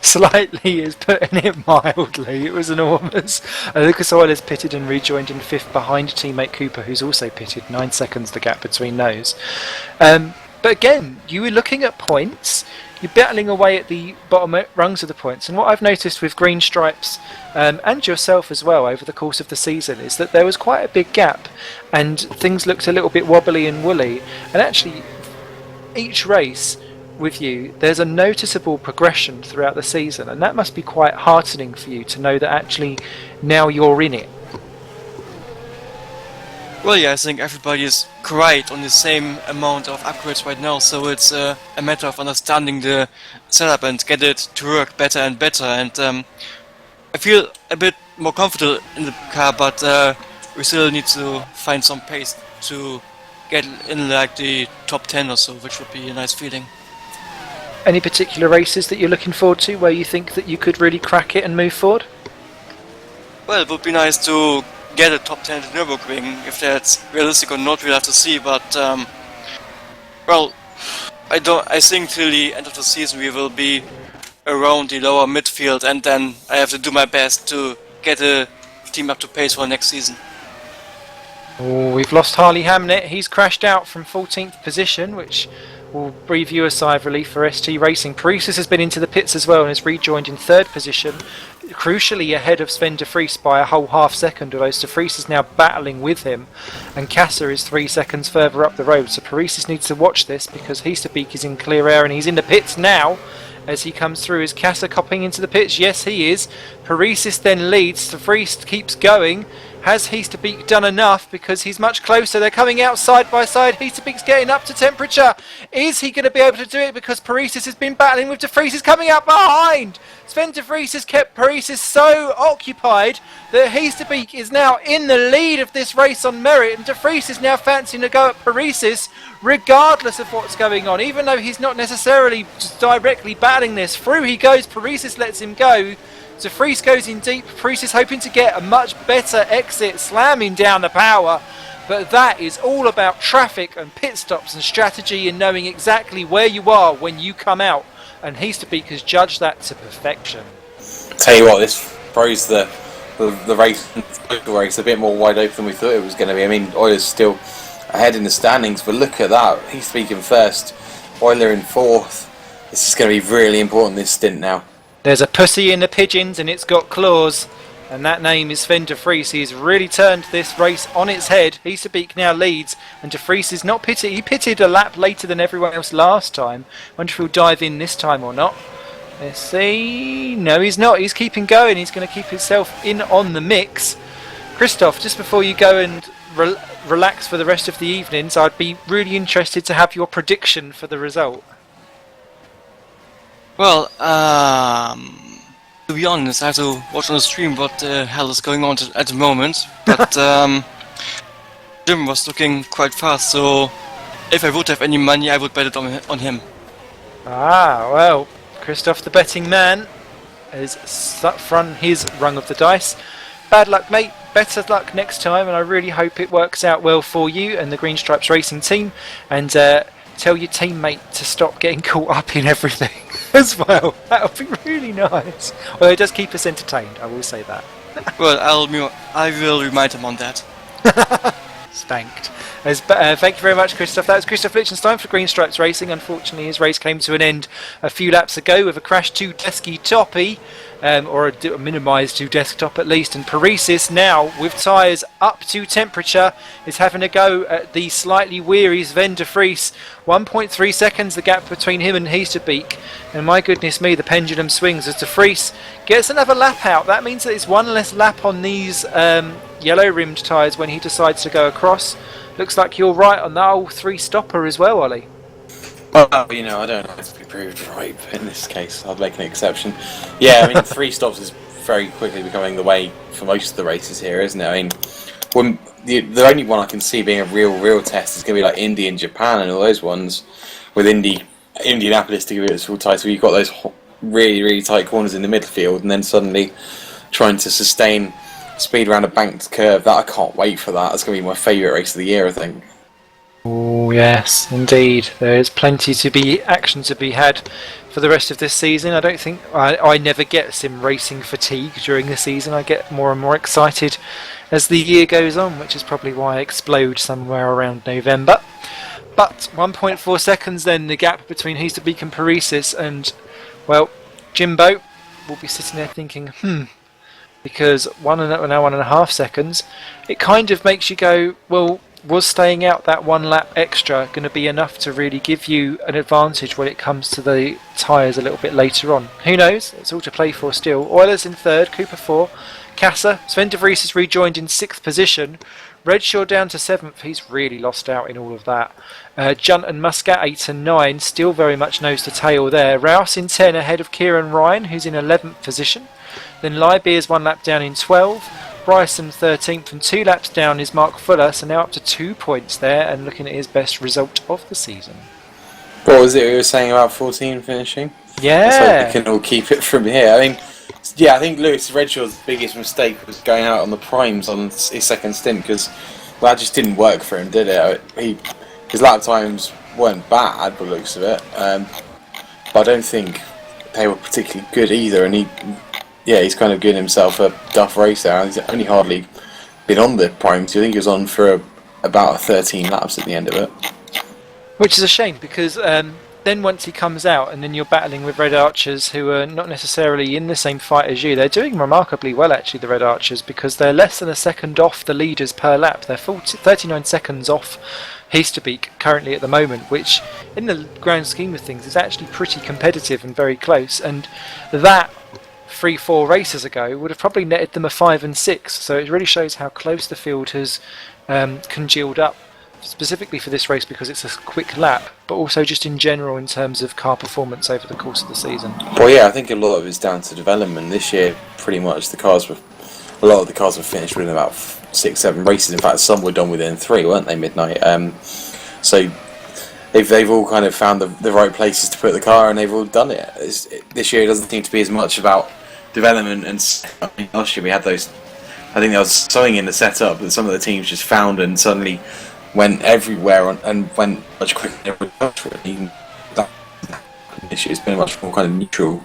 Slightly is putting it mildly. It was enormous. Lucas Oil is pitted and rejoined in 5th behind teammate Cooper, who's also pitted. 9 seconds the gap between those. But again, you were looking at points. You're battling away at the bottom rungs of the points, and what I've noticed with Green Stripes and yourself as well over the course of the season is that there was quite a big gap and things looked a little bit wobbly and woolly, and actually each race with you there's a noticeable progression throughout the season, and that must be quite heartening for you to know that actually now you're in it. Well, yeah, I think everybody is quite on the same amount of upgrades right now, so it's a matter of understanding the setup and get it to work better and better. And I feel a bit more comfortable in the car, but we still need to find some pace to get in like the top 10 or so, which would be a nice feeling. Any particular races that you're looking forward to where you think that you could really crack it and move forward? Well, it would be nice to get a top 10 at Nürburgring. If that's realistic or not, we'll have to see, but well, I think till the end of the season we will be around the lower midfield, and then I have to do my best to get a team up to pace for next season. Oh, we've lost Harley Hamnet. He's crashed out from 14th position, which will breathe you a sigh of relief for ST Racing. Paresis has been into the pits as well and has rejoined in 3rd position, crucially ahead of Sven de Vries by a whole half second, although de Vries is now battling with him, and Kasser is 3 seconds further up the road. So Paresis needs to watch this, because Heasterbeek is in clear air and he's in the pits now as he comes through. Is Kasser copying into the pits? Yes, he is. Paresis then leads. De Vries keeps going. Has Heasterbeek done enough? Because he's much closer. They're coming out side by side. Heasterbeek's getting up to temperature. Is he going to be able to do it? Because Paresis has been battling with de Vries. Is coming out behind. Sven de Vries has kept Paresis so occupied that Heasterbeek is now in the lead of this race on merit, and de Vries is now fancying to go at Paresis regardless of what's going on. Even though he's not necessarily just directly battling this, through he goes. Paresis lets him go. De Vries goes in deep. Paresis hoping to get a much better exit, slamming down the power. But that is all about traffic and pit stops and strategy and knowing exactly where you are when you come out. And Heasterbeek has judged that to perfection. Tell you what, this throws the race a bit more wide open than we thought it was going to be. I mean, Euler's still ahead in the standings, but look at that. Heasterbeek in first, Euler in fourth. This is going to be really important, this stint now. There's a pussy in the pigeons and it's got claws. And that name is Sven de Vries. He's really turned this race on its head. Heasterbeek now leads, and de Vries is not pitted. He pitted a lap later than everyone else last time. Wonder if he'll dive in this time or not. Let's see. No, he's not. He's keeping going. He's going to keep himself in on the mix. Christoph, just before you go and relax for the rest of the evenings, I'd be really interested to have your prediction for the result. Well, to be honest, I have to watch on the stream what the hell is going on at the moment. But Jim was looking quite fast, so if I would have any money, I would bet it on him. Ah, well, Christoph the betting man has front his rung of the dice. Bad luck, mate. Better luck next time, and I really hope it works out well for you and the Green Stripes Racing team. And tell your teammate to stop getting caught up in everything as well. That would be really nice. Well, it does keep us entertained, I will say that. Well, I will remind him on that. Spanked. Thank you very much, Christoph. That was Christoph Lichtenstein for Green Stripes Racing. Unfortunately, his race came to an end a few laps ago with a crash to Desky Toppy, or a minimised to desktop at least. And Paresis now, with tyres up to temperature, is having a go at the slightly weary Sven de Vries. 1.3 seconds the gap between him and Heasterbeek. And my goodness me, the pendulum swings as de Vries gets another lap out. That means that it's one less lap on these yellow rimmed tyres when he decides to go across. Looks like you're right on that old 3-stopper as well, Ollie. Well, you know, I don't know to be proved right, but in this case, I'd make an exception. Yeah, I mean, 3 stops is very quickly becoming the way for most of the races here, isn't it? I mean, when the only one I can see being a real test is going to be like Indy and Japan and all those ones, with Indianapolis to give it its full title. You've got those really tight corners in the midfield, and then suddenly trying to sustain speed around a banked curve. That I can't wait for that. That's going to be my favourite race of the year, I think. Oh yes, indeed. There is plenty action to be had for the rest of this season. I don't think I never get sim racing fatigue during the season. I get more and more excited as the year goes on, which is probably why I explode somewhere around November. But 1.4 seconds then the gap between Heasterbeek and Paresis, and well, Jimbo will be sitting there thinking, because 1.5 seconds, it kind of makes you go, well, was staying out that 1 lap extra going to be enough to really give you an advantage when it comes to the tyres a little bit later on? Who knows? It's all to play for still. Euler's in 3rd, Cooper 4, Kassa, Sven de Vries is rejoined in 6th position, Redshaw down to 7th, he's really lost out in all of that. Junt and Muscat 8 and 9, still very much nose to tail there. Rouse in 10 ahead of Kieran Ryan, who's in 11th position. Then Liebeer's 1 lap down in 12. Bryson 13th, and 2 laps down is Mark Fuller, so now up to 2 points there and looking at his best result of the season. What was it we were saying about 14 finishing? Yeah. So we can all keep it from here. I mean, yeah, I think Lewis Redshaw's biggest mistake was going out on the primes on his 2nd stint, because that just didn't work for him, did it? His lap times weren't bad by the looks of it, but I don't think they were particularly good either, and he's kind of given himself a duff race there. He's only hardly been on the primes. I think he was on for about 13 laps at the end of it. Which is a shame, because then once he comes out and then you're battling with Red Archers who are not necessarily in the same fight as you, they're doing remarkably well actually, the Red Archers, because they're less than a second off the leaders per lap. They're 39 seconds off Heasterbeek currently at the moment, which in the grand scheme of things is actually pretty competitive and very close, and that 3-4 races ago would have probably netted them a 5 and 6, so it really shows how close the field has congealed up, specifically for this race because it's a quick lap, but also just in general in terms of car performance over the course of the season. Well, yeah, I think a lot of it's down to development. This year, pretty much a lot of the cars were finished within about 6-7 races. In fact, some were done within 3, weren't they, midnight? So they've all kind of found the right places to put the car, and they've all done it. This year it doesn't seem to be as much about development, and last year we had those I think there was something in the setup that some of the teams just found and suddenly went everywhere and went much quicker than everyone else. Really. That issue. It's been a much more kind of neutral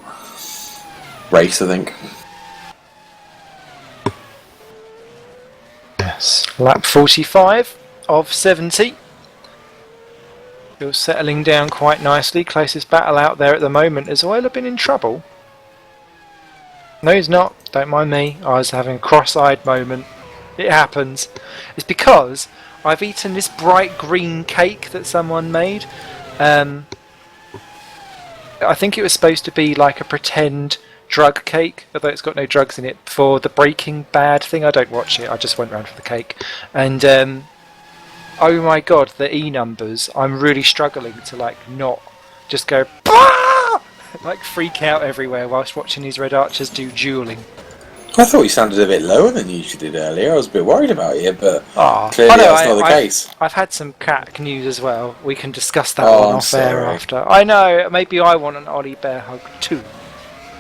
race, I think. Yes. Lap 45 of 70. Still settling down quite nicely. Closest battle out there at the moment. Has Euler been in trouble? No, he's not. Don't mind me. I was having a cross-eyed moment. It happens. It's because I've eaten this bright green cake that someone made. I think it was supposed to be like a pretend drug cake, although it's got no drugs in it, for the Breaking Bad thing. I don't watch it. I just went round for the cake. And oh my god, the E numbers. I'm really struggling to like not just go like freak out everywhere whilst watching these Red Archers do duelling. I thought you sounded a bit lower than you usually did earlier. I was a bit worried about you, but clearly that's not the case. I've had some cat news as well. We can discuss that one off air after. I know, maybe I want an Ollie Bear hug too.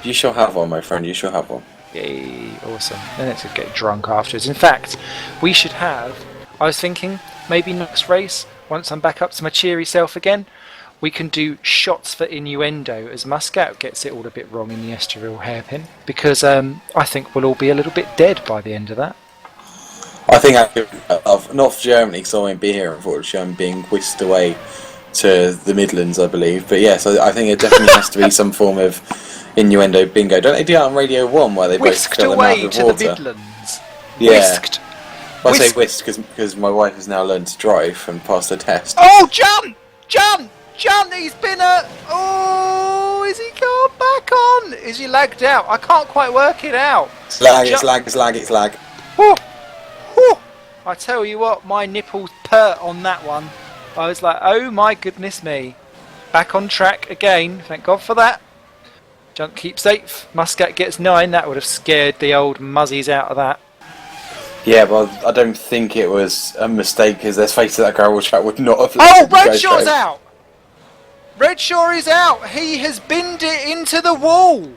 You shall have one, my friend. You shall have one. Yay, awesome. Then it's to get drunk afterwards. In fact, we should have, I was thinking, maybe next race, once I'm back up to my cheery self again, we can do shots for innuendo as Muscat gets it all a bit wrong in the Estoril hairpin, because I think we'll all be a little bit dead by the end of that. I think not for Germany, because I won't be here, unfortunately. I'm being whisked away to the Midlands, I believe. But yes, I think it definitely has to be some form of innuendo bingo. Don't they do that on Radio 1 where they whisked both fill them out with water? Whisked away to the Midlands. Yeah. Whisked. I say whisked because my wife has now learned to drive and passed her test. Oh, John! John! John, he's been oh, is he gone back on? Is he lagged out? I can't quite work it out. It's lag, it's lag, it's lag, it's lag. Whew. Whew. I tell you what, my nipples pert on that one. I was like, oh my goodness me. Back on track again, thank God for that. John keeps safe. Muscat gets 9. That would have scared the old muzzies out of that. Yeah, but I don't think it was a mistake, because let's face it, that gravel track would not have... Oh, Redshaw's out! Redshaw is out! He has binned it into the wall!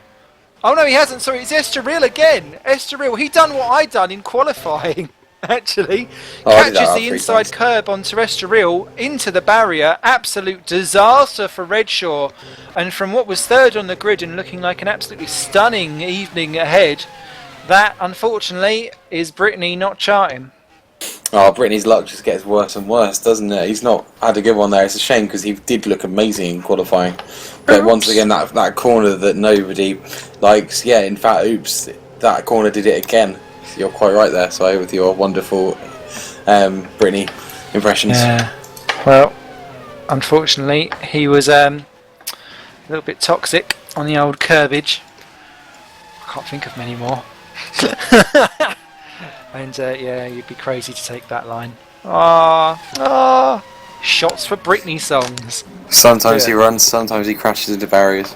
Oh no, he hasn't, sorry, it's Estoril again! Estoril, he done what I done in qualifying, actually. Catches the inside curb onto Estoril, into the barrier, absolute disaster for Redshaw. And from what was third on the grid and looking like an absolutely stunning evening ahead, that, unfortunately, is Brittany not charting. Oh, Brittany's luck just gets worse and worse, doesn't it? He's not had a good one there. It's a shame because he did look amazing in qualifying. But once again, that corner that nobody likes, yeah, in fact, oops, that corner did it again. You're quite right there, Si, with your wonderful Brittany impressions. Yeah. Well, unfortunately, he was a little bit toxic on the old curbage. I can't think of many more. And yeah, you'd be crazy to take that line. Shots for Britney songs. Sometimes he runs, sometimes he crashes into barriers.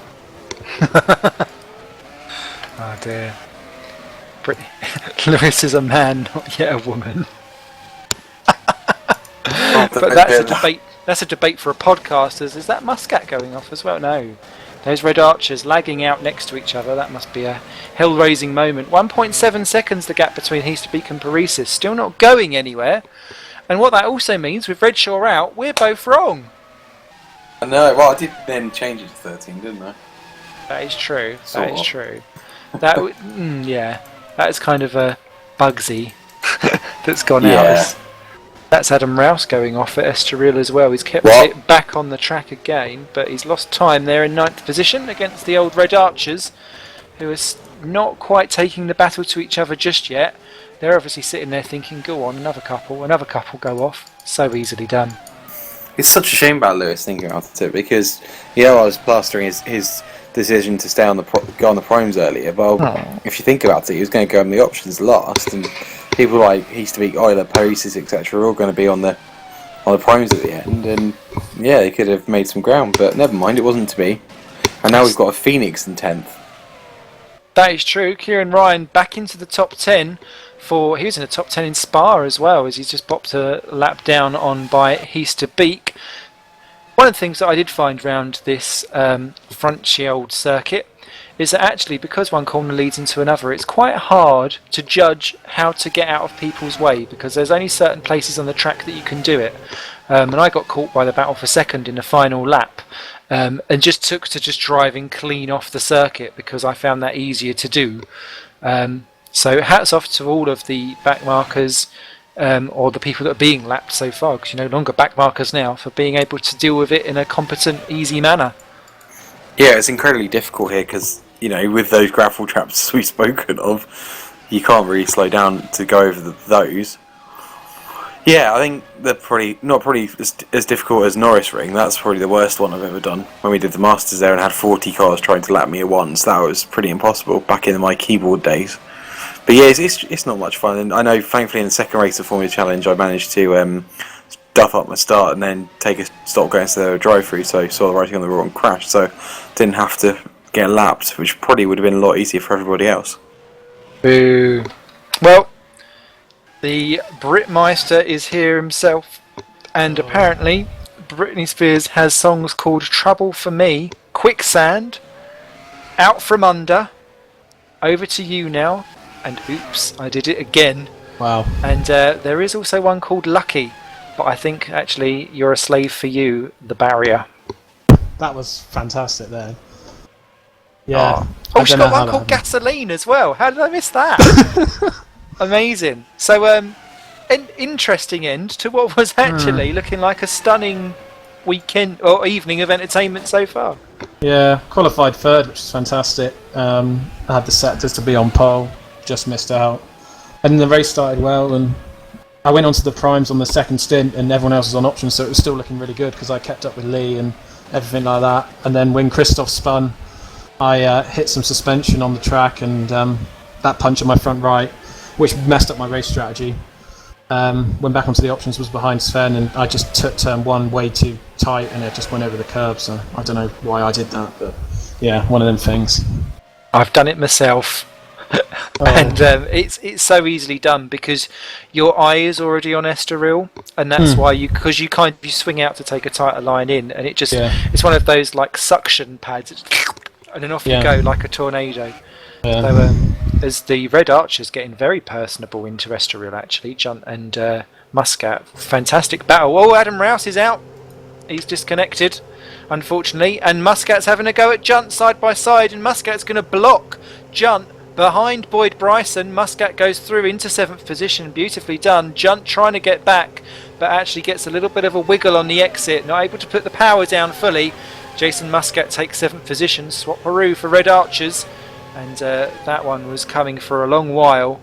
Oh dear. Britney. Lewis is a man, not yet a woman. But that's a debate. That's a debate for a podcast. Is that Muscat going off as well? No. Those Red Archers lagging out next to each other, that must be a hell-raising moment. 1.7 seconds the gap between Heasterbeek and Paresis, still not going anywhere. And what that also means, with Redshaw out, we're both wrong. No, well, I did then change it to 13, didn't I? That is true, that is true. That yeah, that is kind of a Bugsy that's gone out. That's Adam Rouse going off at Estoril as well. He's kept it back on the track again, but he's lost time there in 9th position against the old Red Archers, who are not quite taking the battle to each other just yet. They're obviously sitting there thinking, go on, another couple go off. So easily done. It's such a shame about Lewis thinking about it, because, you know, I was plastering his decision to stay on go on the primes earlier. Well, if you think about it, he was going to go on the options last, and people like Heasterbeek, Euler, Paresis, etc. are all going to be on the primes at the end, and yeah, they could have made some ground, but never mind, it wasn't to be. And now we've got a Phoenix in 10th. That is true. Kieran Ryan back into the top 10 he was in the top 10 in Spa as well, as he's just bopped a lap down on by Heasterbeek. One of the things that I did find round this Frenchy old circuit is that actually, because one corner leads into another, it's quite hard to judge how to get out of people's way, because there's only certain places on the track that you can do it. And I got caught by the battle for second in the final lap, and just took to just driving clean off the circuit because I found that easier to do. So hats off to all of the backmarkers, or the people that are being lapped so far, because you're no longer backmarkers now, for being able to deal with it in a competent, easy manner. Yeah, it's incredibly difficult here because, with those gravel traps we've spoken of, you can't really slow down to go over those. Yeah, I think they're not as difficult as Norris Ring. That's probably the worst one I've ever done. When we did the Masters there and had 40 cars trying to lap me at once, that was pretty impossible back in my keyboard days. But yeah, it's not much fun. And I know, thankfully, in the second race of Formula Challenge, I managed to duff up my start and then take a stop going to the drive-through, so I saw the writing on the wall and crashed, so didn't have to get lapped, which probably would have been a lot easier for everybody else. Boo. Well, the Britmeister is here himself, and apparently Britney Spears has songs called Trouble for Me, Quicksand, Out From Under, Over to You Now, and Oops, I Did It Again. Wow. And there is also one called Lucky, but I think actually You're a Slave for You, The Barrier. That was fantastic there. Yeah. Oh, she's got one called Gasoline as well. How did I miss that? Amazing. So, an interesting end to what was actually looking like a stunning weekend or evening of entertainment so far. Yeah, qualified third, which is fantastic. I had the set just to be on pole, just missed out. And then the race started well, and I went onto the primes on the second stint, and everyone else was on options, so it was still looking really good because I kept up with Lee and everything like that. And then when Christoph spun, I hit some suspension on the track, and that punch on my front right, which messed up my race strategy. Went back onto the options, was behind Sven, and I just took turn one way too tight, and it just went over the curb. So I don't know why I did that, but yeah, one of them things. I've done it myself. And it's so easily done because your eye is already on Estoril, and that's why you swing out to take a tighter line in, and it just it's one of those like suction pads, and then off you go like a tornado. So as the Red Archer's getting very personable into Estoril, actually, Junt and Muscat, fantastic battle. Oh, Adam Rouse is out. He's disconnected, unfortunately, and Muscat's having a go at Junt side by side, and Muscat's going to block Junt behind Boyd Bryson. Muscat goes through into 7th position, beautifully done. Junt trying to get back, but actually gets a little bit of a wiggle on the exit, not able to put the power down fully. Jason Muscat takes 7th position, swap Peru for Red Archers, and that one was coming for a long while,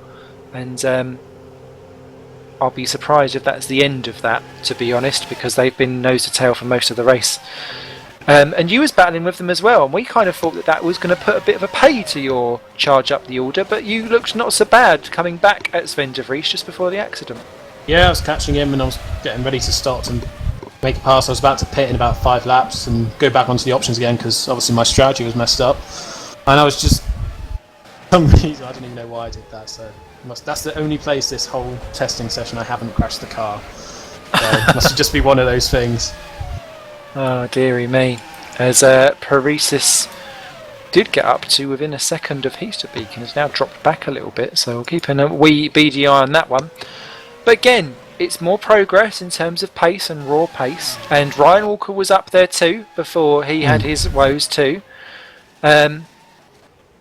and I'll be surprised if that's the end of that, to be honest, because they've been nose to tail for most of the race. And you was battling with them as well, and we kind of thought that was going to put a bit of a pay to your charge up the order, but you looked not so bad coming back at Sven de Vries just before the accident. Yeah, I was catching him, and I was getting ready to start and make a pass. I was about to pit in about 5 laps and go back onto the options again because obviously my strategy was messed up, and I was just, for some reason, I don't even know why I did that. So that's the only place this whole testing session I haven't crashed the car. So it must just be one of those things. Oh dearie me. As Paresis did get up to within a second of Heasterbeek and has now dropped back a little bit, so we'll keep a wee beady eye on that one. But again, it's more progress in terms of pace and raw pace, and Ryan Walker was up there too before he had his woes too.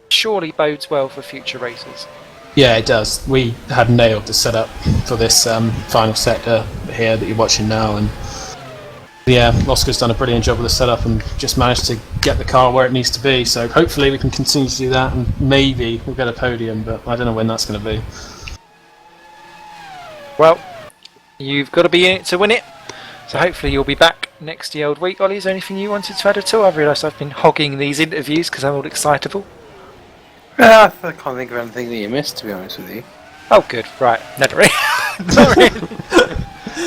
Surely bodes well for future races. Yeah, it does. We had nailed the setup for this final sector here that you're watching now, and yeah, Oscar's done a brilliant job with the setup and just managed to get the car where it needs to be. So hopefully we can continue to do that, and maybe we'll get a podium, but I don't know when that's going to be. Well, you've got to be in it to win it, so hopefully you'll be back next year old week. Ollie, is there anything you wanted to add at all? I've realised I've been hogging these interviews because I'm all excitable. I can't think of anything that you missed, to be honest with you. Oh good, right, never really. Not really.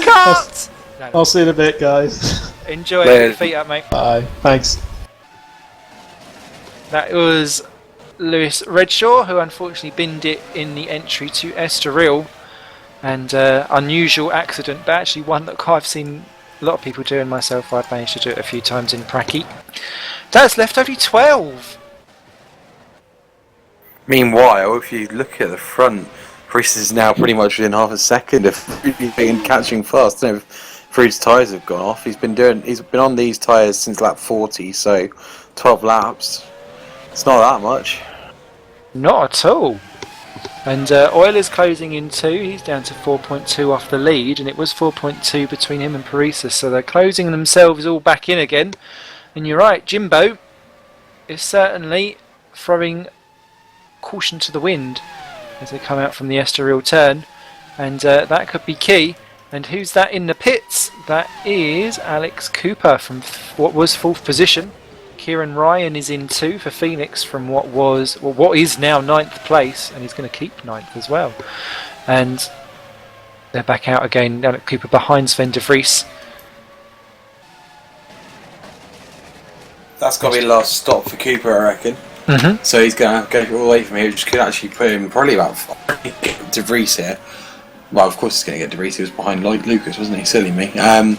Cut! No. I'll see you in a bit, guys. Enjoy it, your feet up, mate. Bye. Thanks. That was Lewis Redshaw, who unfortunately binned it in the entry to Estoril, and unusual accident, but actually one that I've seen A lot of people doing myself. I've managed to do it a few times in Pracky. That's left only 12. Meanwhile, if you look at the front, Reese is now pretty much within half a second of catching fast. I don't know if Frood's tyres have gone off. He's been on these tyres since lap 40, so 12 laps. It's not that much. Not at all. And Euler's closing in 2. He's down to 4.2 off the lead, and it was 4.2 between him and Paresis, so they're closing themselves all back in again. And you're right, Jimbo is certainly throwing caution to the wind as they come out from the Estoril turn, and that could be key. And who's that in the pits? That is Alex Cooper from what was 4th position. Kieran Ryan is in 2 for Phoenix from what is now 9th place, and he's going to keep 9th as well. And they're back out again. Alex Cooper behind Sven de Vries. That's got to be the last stop for Cooper, I reckon. Mm-hmm. So he's going to go all the way from here, which could actually put him probably about De Vries here. Well, of course he's going to get De Vries. He was behind Lucas, wasn't he? Silly me. Yeah,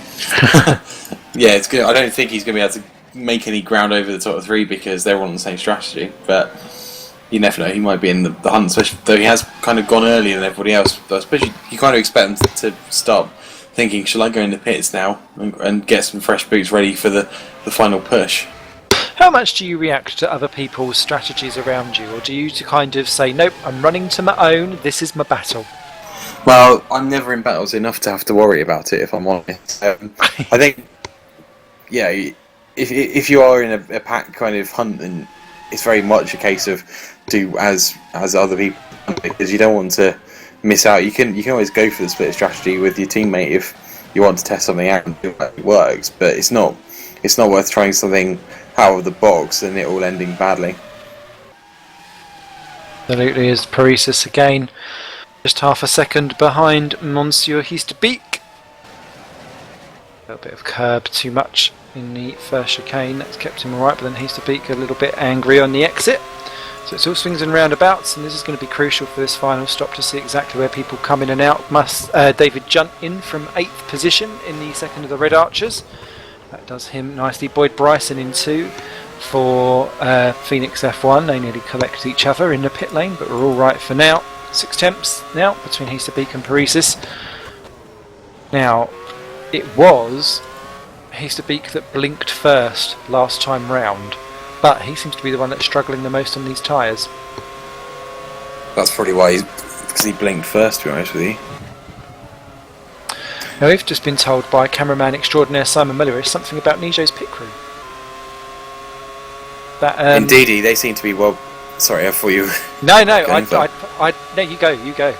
it's good. I don't think he's going to be able to make any ground over the top 3 because they're all on the same strategy. But you never know. He might be in the hunt, especially though he has kind of gone earlier than everybody else. But especially you kind of expect him to start thinking, shall I go in the pits now and get some fresh boots ready for the final push? How much do you react to other people's strategies around you, or do you to kind of say, nope, I'm running to my own, this is my battle? Well, I'm never in battles enough to have to worry about it, if I'm honest. I think, yeah, if you are in a pack kind of hunt, then it's very much a case of do as other people, because you don't want to miss out. You can always go for the split strategy with your teammate if you want to test something out and see if it works, but it's not worth trying something out of the box and it all ending badly. Absolutely, is Paresis again. Just half a second behind Monsieur Hiestebeek. A little bit of curb too much in the first chicane. That's kept him alright, but then Hiestebeek a little bit angry on the exit. So it's all swings and roundabouts, and this is going to be crucial for this final stop to see exactly where people come in and out. David Junt in from 8th position in the second of the Red Archers. That does him nicely. Boyd Bryson in 2 for Phoenix F1. They nearly collect each other in the pit lane, but we're all right for now. 6 temps now between Hiestebeek and Paresis. Now, it was Hiestebeek that blinked first last time round, but he seems to be the one that's struggling the most on these tyres. That's probably why because he blinked first, to be honest with you. Now, we've just been told by cameraman extraordinaire Simon Miller something about Nijo's pit crew. That, Indeedy, they seem to be well. Sorry, I thought you. No, no, no. You go.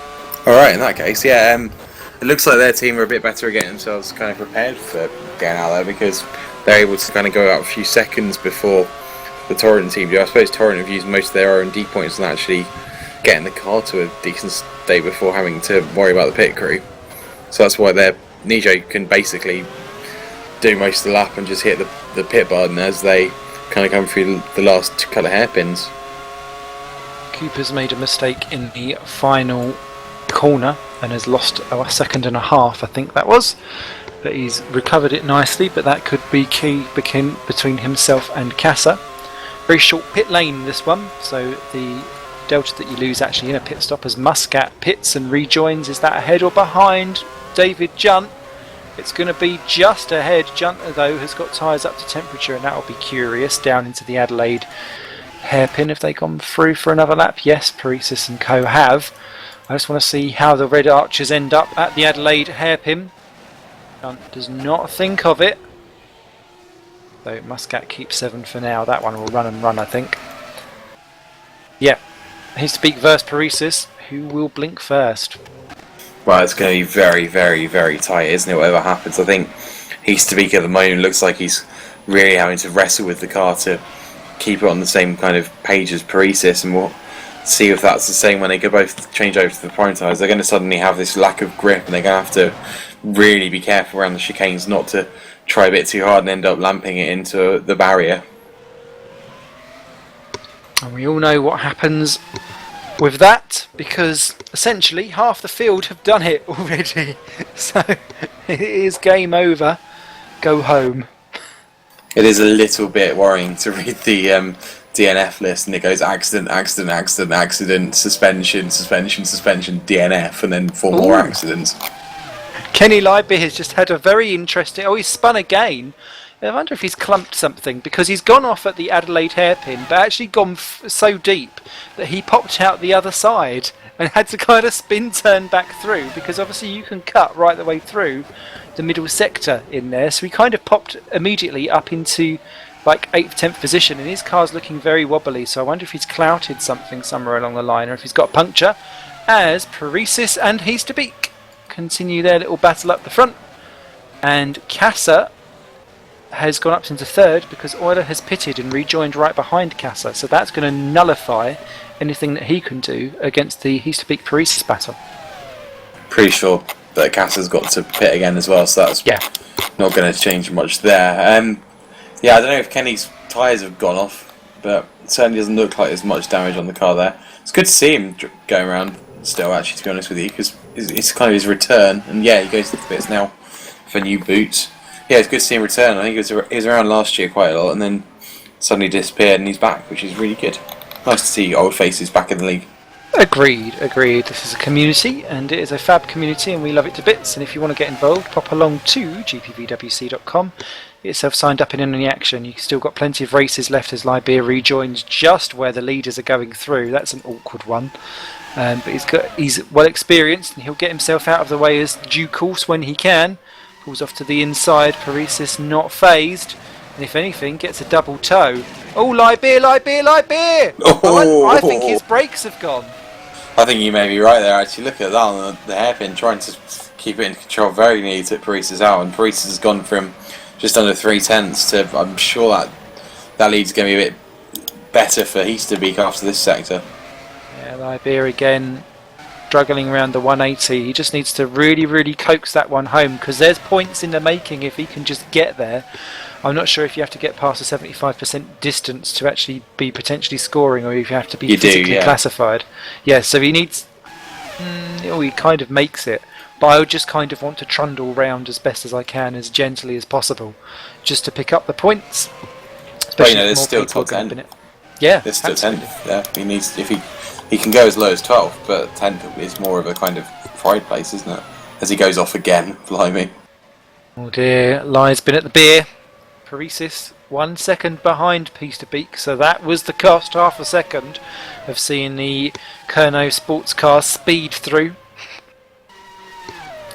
All right, in that case, yeah. It looks like their team are a bit better at getting themselves kind of prepared for getting out there because they're able to kind of go out a few seconds before the Torrent team do. I suppose Torrent have used most of their R&D points and actually getting the car to a decent state before having to worry about the pit crew. So that's why Nijo can basically do most of the lap and just hit the pit button as they kind of come through the last couple of hairpins. Cooper's made a mistake in the final corner and has lost a second and a half, I think that was. But he's recovered it nicely, but that could be key between himself and Casa. Very short pit lane, this one, so the delta that you lose actually in a pit stop as Muscat pits and rejoins. Is that ahead or behind David Junt? It's going to be just ahead. Junt, though, has got tyres up to temperature, and that will be curious down into the Adelaide hairpin. Have they gone through for another lap? Yes, Paresis and co have. I just want to see how the Red Archers end up at the Adelaide hairpin. Junt does not think of it. So Muscat keeps 7 for now. That one will run and run, I think. Yeah. Hiestebeek versus Paresis. Who will blink first? Well, it's going to be very, very, very tight, isn't it? Whatever happens, I think Hiestebeek at the moment looks like he's really having to wrestle with the car to keep it on the same kind of page as Paresis, and we'll see if that's the same when they go both change over to the prime tyres. They're going to suddenly have this lack of grip, and they're going to have to really be careful around the chicanes not to try a bit too hard and end up lamping it into the barrier. And we all know what happens with that, because essentially half the field have done it already. So it is game over. Go home. It is a little bit worrying to read the DNF list, and it goes accident, accident, accident, accident, suspension, suspension, suspension, DNF, and then 4 more accidents. Kenny Leiby has just had a very interesting... Oh, he's spun again. I wonder if he's clumped something, because he's gone off at the Adelaide hairpin, but actually gone so deep that he popped out the other side and had to kind of spin turn back through, because obviously you can cut right the way through the middle sector in there. So he kind of popped immediately up into like 8th, 10th position, and his car's looking very wobbly, so I wonder if he's clouted something somewhere along the line, or if he's got a puncture, as Paresis and Heasterbeek continue their little battle up the front. And Casa has gone up into 3rd because Euler has pitted and rejoined right behind Casa, so that's going to nullify anything that he can do against the Heasterbeek Paresis battle. Pretty sure that Casa's got to pit again as well, so that's not going to change much there. Yeah, I don't know if Kenny's tyres have gone off, but it certainly doesn't look like there's much damage on the car there. It's good to see him going around still, actually, to be honest with you, because it's kind of his return, and yeah, he goes to the pits now for new boots. Yeah, it's good to see him return. I think he was around last year quite a lot, and then suddenly disappeared, and he's back, which is really good. Nice to see old faces back in the league. Agreed. This is a community, and it is a fab community, and we love it to bits. And if you want to get involved, pop along to GPVWC.com. Get yourself signed up in any action. You've still got plenty of races left as Liberia rejoins just where the leaders are going through. That's an awkward one. But he's well experienced, and he'll get himself out of the way as due course when he can. Pulls off to the inside. Paresis not phased, and if anything, gets a double toe. Oh, Liberia! Oh, I think his brakes have gone. I think you may be right there, actually. Look at that on the hairpin, trying to keep it in control. Very nearly took Paresis out, and Paresis has gone from just under 3/10 to, I'm sure that lead's going to be a bit better for Heasterbeek after this sector. Yeah, Liberia again struggling around the 180. He just needs to really, really coax that one home, because there's points in the making if he can just get there. I'm not sure if you have to get past a 75% distance to actually be potentially scoring, or if you have to be physically classified. Yeah, so he needs... he kind of makes it. But I would just kind of want to trundle round as best as I can, as gently as possible, just to pick up the points. But there's still top 10. Yeah, there's still 10. Yeah, he needs, if he can go as low as 12, but 10 is more of a kind of pride place, isn't it? As he goes off again, blimey. Oh dear, Lie's been at the beer. Paresis 1 second behind Heasterbeek, so that was the cost, half a second, of seeing the Kerno sports car speed through.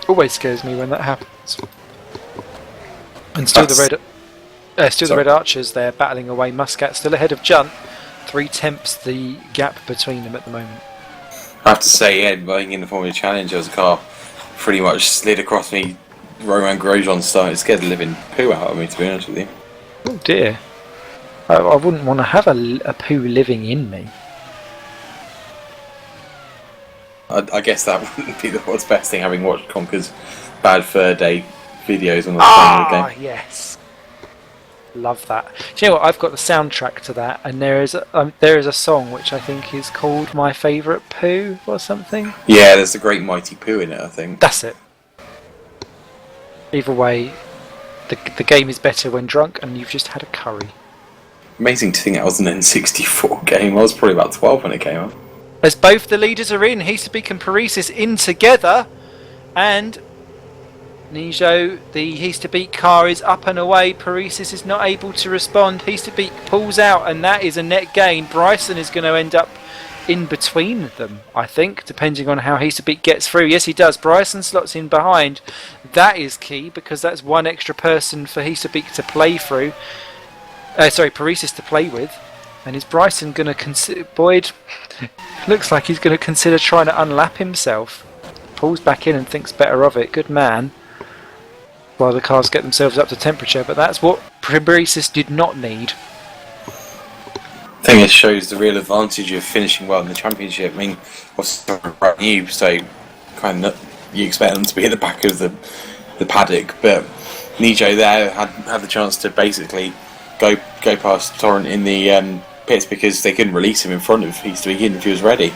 Always scares me when that happens. And still the Red Archers there battling away. Muscat still ahead of Junt. 3/10 the gap between them at the moment. I have to say, I think in the Formula Challenge, there was a car pretty much slid across me, Roman Grosjean style. It scared the living poo out of me, to be honest with you. Oh dear. I wouldn't want to have a poo living in me. I guess that wouldn't be what's best thing, having watched Conker's bad third day videos on the final game. Yes. Love that. Do you know what? I've got the soundtrack to that, and there is a song which I think is called My Favourite Poo or something. Yeah, there's a Great Mighty Poo in it, I think. That's it. Either way, the game is better when drunk, and you've just had a curry. Amazing to think that was an N64 game. I was probably about 12 when it came out. As both the leaders are in, Heasterbeek and Paresis in together, and Nijo, the Heasterbeek car is up and away. Paresis is not able to respond. Heasterbeek pulls out, and that is a net gain. Bryson is going to end up in between them, I think, depending on how Heasterbeek gets through. Yes, he does. Bryson slots in behind. That is key, because that's one extra person for Heasterbeek to play through. Paresis to play with. And is Bryson going to consider... Boyd looks like he's going to consider trying to unlap himself. Pulls back in and thinks better of it. Good man. While the cars get themselves up to temperature. But that's what Paresis did not need. I think it shows the real advantage of finishing well in the championship. I mean, obviously, brand new, so kind of you expect them to be at the back of the paddock. But Nijo there had the chance to basically go past Torrent in the pits because they couldn't release him in front of Heasterbeek if he was ready.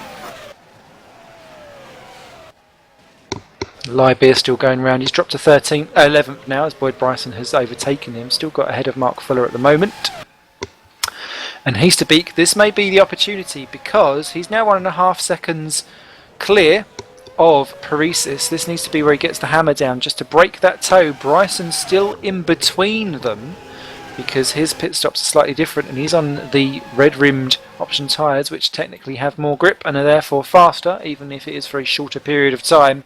Libeer still going round. He's dropped to 11th now as Boyd Bryson has overtaken him. Still got ahead of Mark Fuller at the moment. And Heasterbeek, this may be the opportunity because he's now 1.5 seconds clear of Paresis. This needs to be where he gets the hammer down just to break that toe. Bryson's still in between them because his pit stops are slightly different and he's on the red-rimmed option tyres, which technically have more grip and are therefore faster, even if it is for a shorter period of time.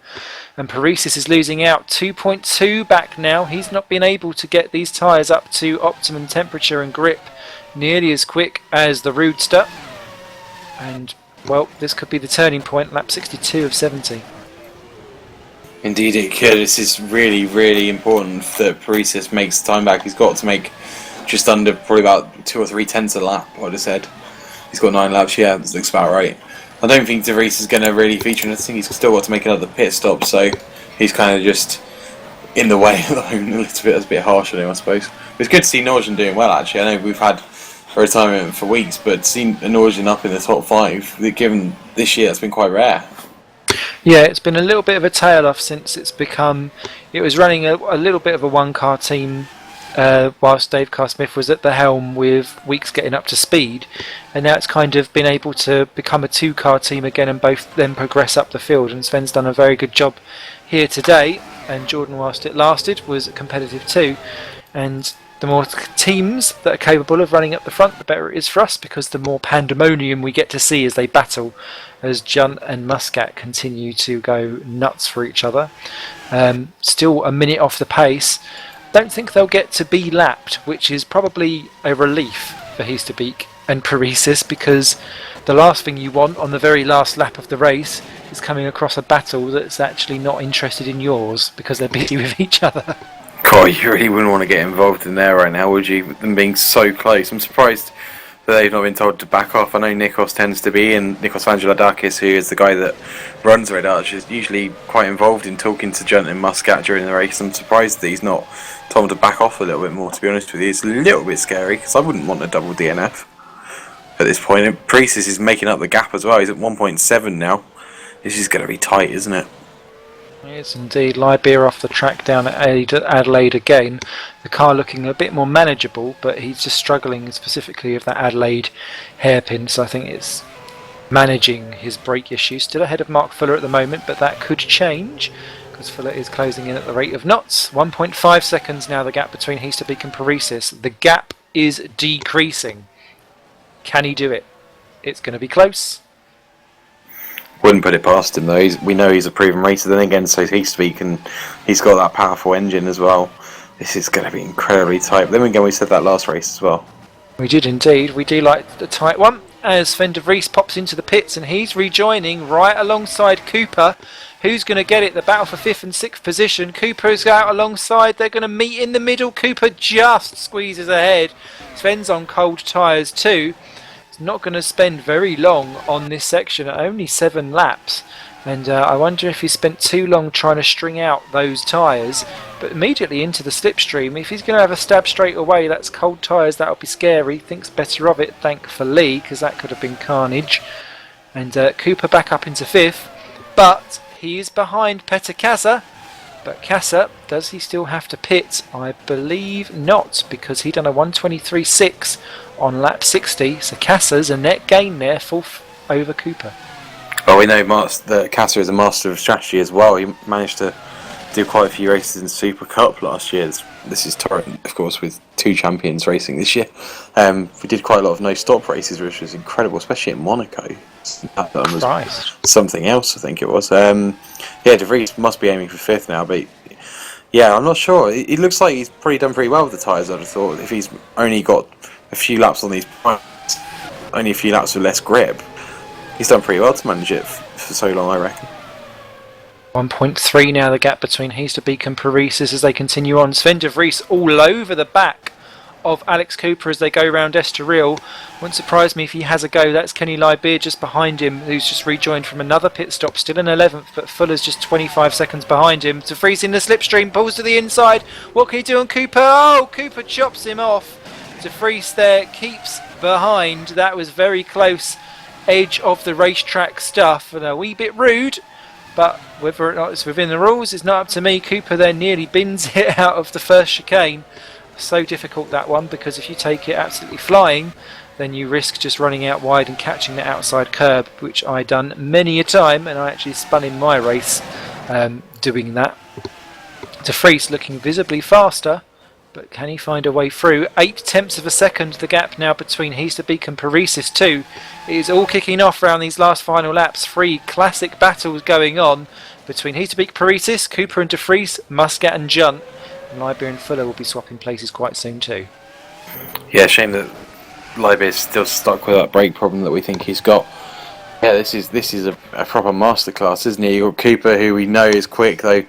And Paresis is losing out 2.2 back now. He's not been able to get these tyres up to optimum temperature and grip nearly as quick as the Roadster. And, well, this could be the turning point, lap 62 of 70. Indeed it could. This is really, really important that Paresis makes time back. He's got to make just under probably about 2 or 3 tenths a lap, I would have said. He's got 9 laps, yeah, that looks about right. I don't think De Vries is going to really feature in this thing. He's still got to make another pit stop, so he's kind of just in the way at the moment. A little bit, that's a bit harsh on him, I suppose. But it's good to see Norwegian doing well, actually. I know we've had a retirement for weeks, but seeing Norwegian up in the top 5, given this year, that's been quite rare. Yeah, it's been a little bit of a tail off since it's become... It was running a little bit of a one-car team whilst Dave Carr-Smith was at the helm with Weeks getting up to speed, and now it's kind of been able to become a 2-car team again and both then progress up the field, and Sven's done a very good job here today, and Jordan, whilst it lasted, was competitive too. And the more teams that are capable of running up the front, the better it is for us, because the more pandemonium we get to see as they battle, as Junt and Muscat continue to go nuts for each other. Still a minute off the pace. Don't think they'll get to be lapped, which is probably a relief for Heasterbeek and Paresis, because the last thing you want on the very last lap of the race is coming across a battle that's actually not interested in yours because they're busy with each other. God, you really wouldn't want to get involved in there right now, would you? With them being so close. I'm surprised that they've not been told to back off. I know Nikos tends to be, and Nikos Vangeladakis, who is the guy that runs Red Arch, is usually quite involved in talking to Junt and Muscat during the race. I'm surprised that he's not told them to back off a little bit more, to be honest with you. It's a little bit scary, because I wouldn't want a double DNF at this point. And Paresis is making up the gap as well. He's at 1.7 now. This is going to be tight, isn't it? Yes, indeed. Libeer off the track down at Adelaide again. The car looking a bit more manageable, but he's just struggling specifically with that Adelaide hairpin, so I think it's managing his brake issues. Still ahead of Mark Fuller at the moment, but that could change because Fuller is closing in at the rate of knots. 1.5 seconds now, the gap between Heasterbeek and Paresis. The gap is decreasing. Can he do it? It's going to be close. Wouldn't put it past him though. We know he's a proven racer. Then again, so Heasterbeek, and he's got that powerful engine as well. This is going to be incredibly tight. But then again, we said that last race as well. We did indeed. We do like the tight one. As Sven de Vries pops into the pits, and he's rejoining right alongside Cooper. Who's going to get it? The battle for 5th and 6th position. Cooper is out alongside. They're going to meet in the middle. Cooper just squeezes ahead. Sven's on cold tyres too. Not going to spend very long on this section, at only 7 laps, and I wonder if he spent too long trying to string out those tyres, but immediately into the slipstream. If he's going to have a stab straight away, that's cold tyres, that'll be scary. Thinks better of it, thankfully, because that could have been carnage. And Cooper back up into 5th, but he's behind Petter Kassa. But Kassa, does he still have to pit? I believe not, because he done a 1:23.6 on lap 60, so Kassa's a net gain there, 4th over Cooper. Well, we know that Kassa is a master of strategy as well. He managed to do quite a few races in Super Cup last year. This is Torrent, of course, with 2 champions racing this year. We did quite a lot of no-stop races, which was incredible, especially in Monaco. That one was Right. something else, I think it was. Yeah, De Vries must be aiming for 5th now, but yeah, I'm not sure. It looks like he's done pretty well with the tyres, I'd have thought. If he's only got a few laps on these primes, only a few laps with less grip, he's done pretty well to manage it for so long, I reckon. 1.3 now, the gap between Heasterbeek and Paresis as they continue on. Sven de Vries all over the back of Alex Cooper as they go round Estoril. Wouldn't surprise me if he has a go. That's Kenny Libeer just behind him, who's just rejoined from another pit stop, still in 11th, but Fuller's just 25 seconds behind him. De Vries in the slipstream, pulls to the inside. What can he do on Cooper? Oh, Cooper chops him off. De Vries there keeps behind. That was very close edge of the racetrack stuff, and a wee bit rude but whether or not it's within the rules is not up to me. Cooper then nearly bins it out of the first chicane. So difficult, that one, because if you take it absolutely flying, then you risk just running out wide and catching the outside curb, which I done many a time, and I actually spun in my race doing that. De Vries looking visibly faster, but can he find a way through? 0.8 of a second the gap now between Heasterbeek and Paresis too. It is all kicking off around these last final laps. 3 classic battles going on between Heasterbeek, Paresis, Cooper and De Vries, Muscat and Junt. And Liber and Fuller will be swapping places quite soon too. Yeah, shame that Liber is still stuck with that brake problem that we think he's got. Yeah, this is a proper masterclass, isn't he? You've got Cooper, who we know is quick, though. I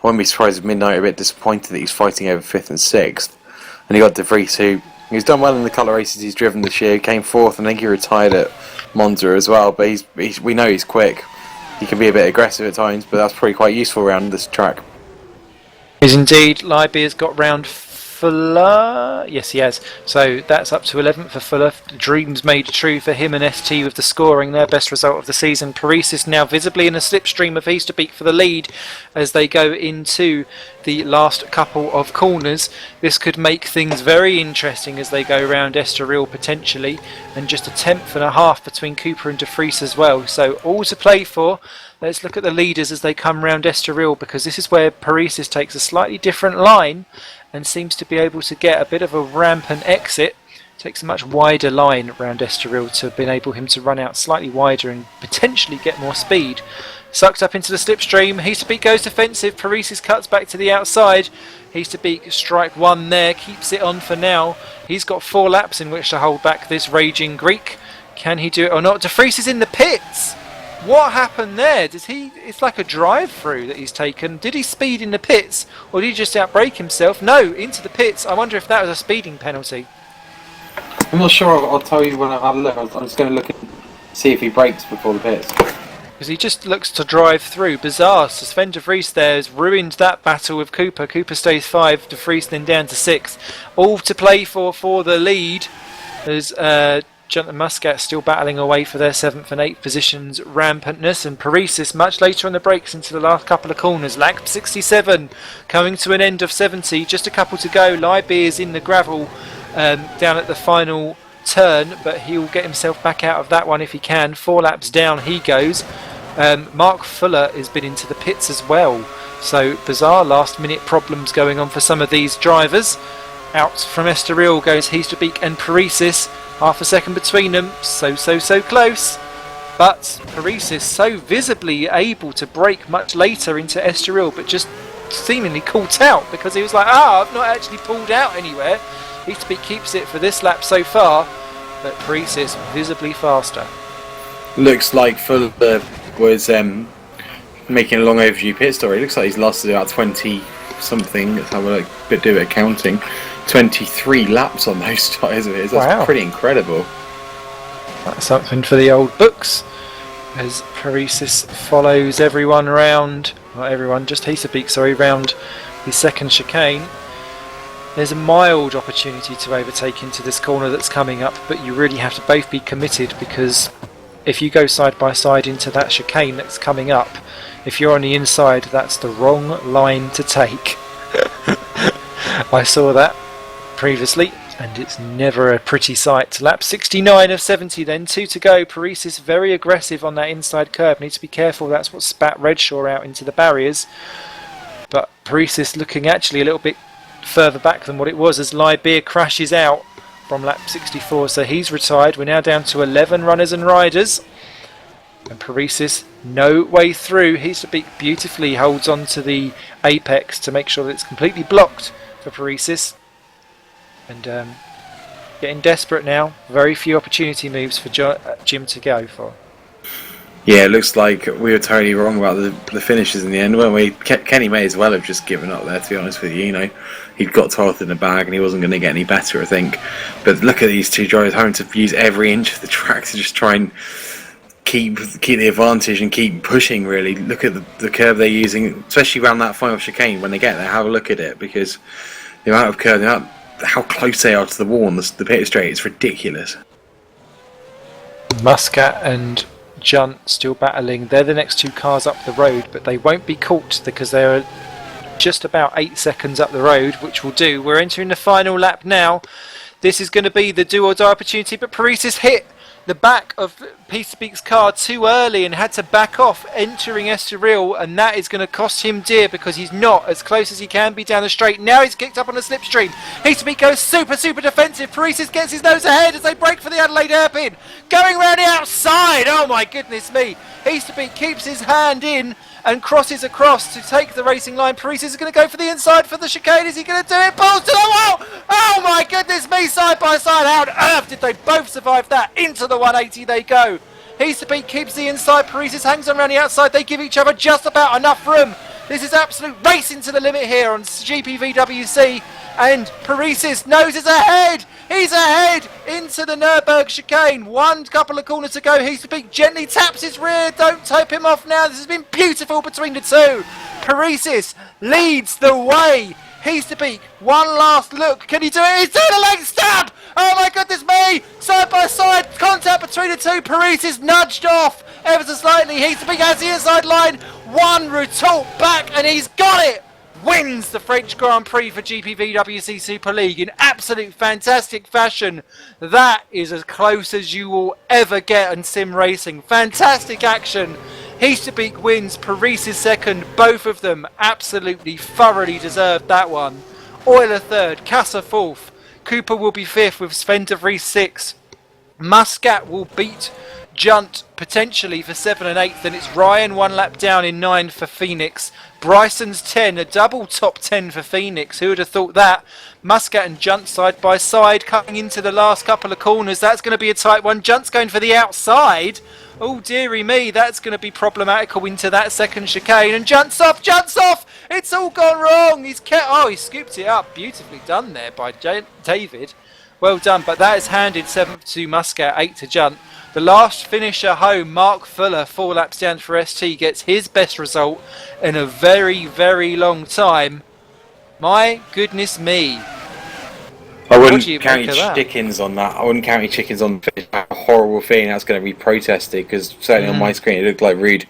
wouldn't be surprised if Midnight are a bit disappointed that he's fighting over 5th and 6th. And you got De Vries, who's done well in the colour races he's driven this year. Came 4th, and I think he retired at Monza as well. But we know he's quick. He can be a bit aggressive at times, but that's probably quite useful around this track. Is indeed. Liber has got round Fuller. Yes, he has. So that's up to 11th for Fuller. Dreams made true for him and ST with the scoring. Their best result of the season. Paresis now visibly in a slipstream of Heasterbeek for the lead as they go into the last couple of corners. This could make things very interesting as they go round Estoril potentially, and just 1/10.5 between Cooper and De Vries as well. So all to play for. Let's look at the leaders as they come round Estoril, because this is where Paresis takes a slightly different line and seems to be able to get a bit of a ramp and exit. Takes a much wider line around Estoril to enable him to run out slightly wider and potentially get more speed. Sucked up into the slipstream. Heasterbeek goes defensive. Paresis cuts back to the outside. Heasterbeek strike 1 there, keeps it on for now. He's got 4 laps in which to hold back this raging Greek. Can he do it or not? De Vries is in the pits. What happened there? It's like a drive-through that he's taken. Did he speed in the pits, or did he just outbrake himself? No, into the pits. I wonder if that was a speeding penalty. I'm not sure. I'll tell you when I've had a look. I'm just going to look and see if he brakes before the pits. Because he just looks to drive through. Bizarre. So Sven De Vries there has ruined that battle with Cooper. Cooper stays 5, De Vries then down to 6. All to play for the lead. There's Junt and Muscat still battling away for their 7th and 8th positions. Rampantness, and Paresis much later on the brakes into the last couple of corners. Lap 67 coming to an end of 70. Just a couple to go. Liber is in the gravel down at the final turn, but he'll get himself back out of that one if he can. 4 laps down he goes. Mark Fuller has been into the pits as well. So bizarre last minute problems going on for some of these drivers. Out from Estoril goes Heasterbeek and Paresis. Half a second between them. So close. But Paresis so visibly able to brake much later into Estoril, but just seemingly caught out because he was like, I've not actually pulled out anywhere. Heasterbeek keeps it for this lap so far, but Paresis visibly faster. Looks like Fuller was making a long overdue pit story. It looks like he's lasted about 20 something. Let's have a look, do a bit of counting. 23 laps on those tyres of his. That's pretty incredible. That's something for the old books. As Paresis follows everyone round, not everyone, just Heasterbeek, sorry, round the second chicane. There's a mild opportunity to overtake into this corner that's coming up, but you really have to both be committed, because if you go side by side into that chicane that's coming up, if you're on the inside, that's the wrong line to take. I saw that previously, and it's never a pretty sight. Lap 69 of 70 then, 2 to go. Paresis very aggressive on that inside curb. Needs to be careful, that's what spat Redshaw out into the barriers. But Paresis looking actually a little bit further back than what it was as Liber crashes out from lap 64, so he's retired. We're now down to 11 runners and riders, and Paresis no way through. Heasterbeek beautifully holds on to the apex to make sure that it's completely blocked for Paresis, and getting desperate now. Very few opportunity moves for Jim to go for. Yeah, it looks like we were totally wrong about the finishes in the end, weren't we? Kenny may as well have just given up there, to be honest with you. You know, he'd got 12th in the bag and he wasn't going to get any better, I think. But look at these two drivers having to use every inch of the track to just try and keep the advantage and keep pushing, really. Look at the curve they're using, especially around that final chicane when they get there. Have a look at it, because the amount of curve, how close they are to the wall on the pit straight, it's ridiculous. Muscat and Junt still battling. They're the next two cars up the road, but they won't be caught because they're just about 8 seconds up the road, which will do. We're entering the final lap now. This is going to be the do or die opportunity, but Paris hit the back of Peter Beek's car too early and had to back off entering Estoril, and that is going to cost him dear because he's not as close as he can be down the straight. Now he's kicked up on the slipstream. Peter Beek goes super defensive. Paris gets his nose ahead as they break for the Adelaide hairpin. Going round the outside. Oh my goodness me. Peter Beek keeps his hand in and crosses across to take the racing line. Paris is going to go for the inside for the chicane. Is he going to do it? Pulls to the wall! Oh my goodness me, side by side. How on earth did they both survive that? Into the 180 they go. Heasterbeek keeps the inside. Paris hangs on around the outside. They give each other just about enough room. This is absolute racing to the limit here on GPVWC. And Paris' nose is ahead. He's ahead into the Nürburgring chicane. One couple of corners to go. Heasterbeek gently taps his rear. Don't tape him off now. This has been beautiful between the two. Paris leads the way. Heasterbeek, one last look. Can he do it? He's doing a leg stab. Oh my goodness me. Side by side contact between the two. Paris is nudged off ever so slightly. Heasterbeek has the inside line. One retort back and he's got it. Wins the French Grand Prix for GPVWC Super League in absolute fantastic fashion. That is as close as you will ever get in sim racing. Fantastic action. Heasterbeek wins, Paris is second. Both of them absolutely thoroughly deserved that one. Euler third, Kassa fourth. Cooper will be fifth with Sven de Vries sixth. Muscat will beat Junt potentially for 7 and 8th, and it's Ryan one lap down in 9 for Phoenix. Bryson's 10, a double top 10 for Phoenix. Who would have thought that? Muscat and Junt side by side coming into the last couple of corners. That's going to be a tight one. Junt's going for the outside. Oh dearie me, that's going to be problematical into that second chicane. And Junt's off, Junt's off! It's all gone wrong. He scooped it up. Beautifully done there by David. Well done, but that is handed 7th to Muscat, 8 to Junt. The last finisher home, Mark Fuller, 4 laps down for ST, gets his best result in a very, very long time. My goodness me. I wouldn't count your chickens on that. I wouldn't count your chickens on that horrible thing that's going to be protested, because certainly on my screen it looked like Rude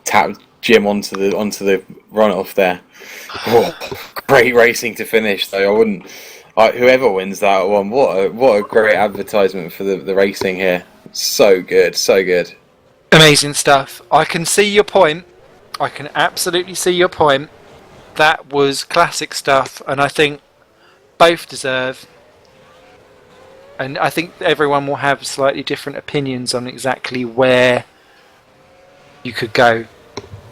tapped Jim onto the runoff there. Oh, great racing to finish though. I wouldn't. Whoever wins that one, what a great advertisement for the racing here. So good, so good. Amazing stuff. I can see your point. I can absolutely see your point. That was classic stuff, and I think both deserve. And I think everyone will have slightly different opinions on exactly where you could go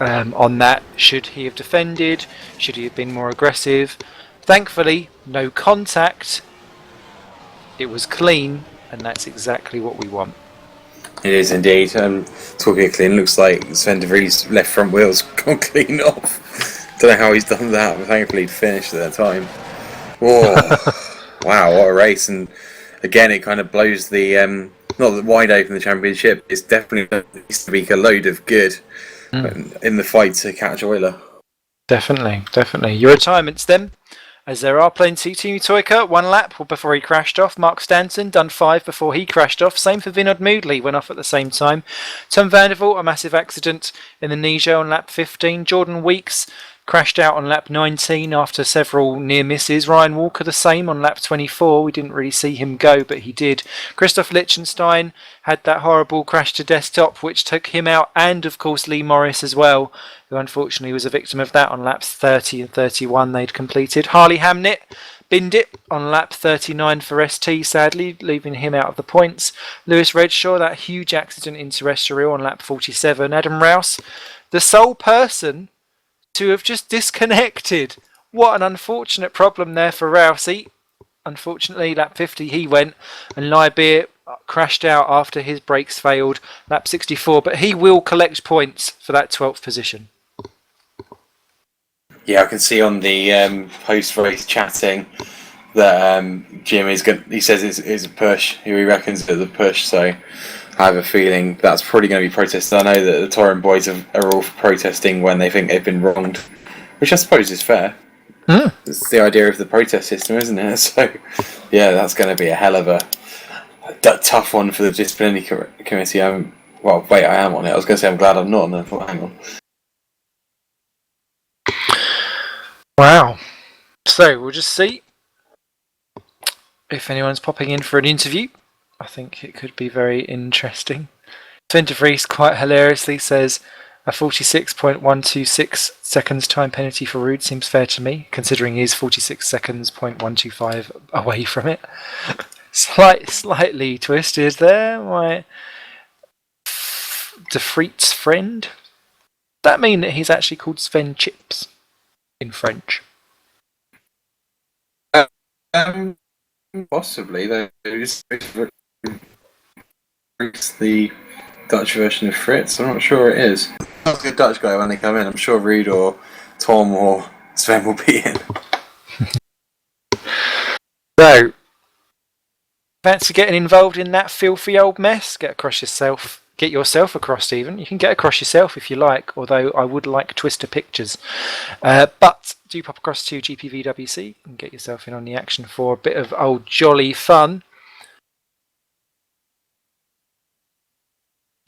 on that. Should he have defended? Should he have been more aggressive? Thankfully, no contact. It was clean, and that's exactly what we want. It is indeed. Talking of clean, looks like Sven de Vries' left front wheels gone clean off. Don't know how he's done that, but thankfully he finished at that time. Whoa. Wow, what a race. And again, it kind of blows the, not the wide open the championship, it's definitely needs to be a load of good in the fight to catch Euler. Definitely, definitely. Your retirements then, as there are plenty. Timo Toika, 1 lap before he crashed off. Mark Stanton, done 5 before he crashed off. Same for Vinod Moodley, went off at the same time. Tom Vandervoort, a massive accident in the Niger on lap 15. Jordan Weeks crashed out on lap 19 after several near misses. Ryan Walker the same on lap 24. We didn't really see him go, but he did. Christoph Lichtenstein had that horrible crash to desktop, which took him out, and of course Lee Morris as well, who unfortunately was a victim of that on laps 30 and 31 they'd completed. Harley Hamnett binned it on lap 39 for ST, sadly, leaving him out of the points. Lewis Redshaw, that huge accident into Estoril on lap 47. Adam Rouse, the sole person to have just disconnected. What an unfortunate problem there for Rousey. Unfortunately, lap 50 he went, and Lybeer crashed out after his brakes failed, lap 64, but he will collect points for that 12th position. Yeah, I can see on the post-race chatting that Jim is good. He says it's a push. He reckons it's a push, so I have a feeling that's probably going to be protested. I know that the Torrent boys are all protesting when they think they've been wronged, which I suppose is fair. It's the idea of the protest system, isn't it? So, yeah, that's going to be a hell of a tough one for the disciplinary committee. Well, wait, I am on it. I was going to say I'm glad I'm not, and then I thought, hang on. Wow. So we'll just see if anyone's popping in for an interview. I think it could be very interesting. Sven de Vries quite hilariously says a 46.126 seconds time penalty for Ruud seems fair to me, considering he's 46 seconds 0.125 away from it. Slightly twisted there, my de Vries friend. Does that mean that he's actually called Sven Chips in French? Possibly. It's the Dutch version of Fritz. I'm not sure it is. Not a good Dutch guy when they come in. I'm sure Ruud or Tom or Sven will be in. So, fancy getting involved in that filthy old mess? Get yourself across even. You can get across yourself if you like, although I would like Twister pictures. But do pop across to GPVWC and get yourself in on the action for a bit of old jolly fun.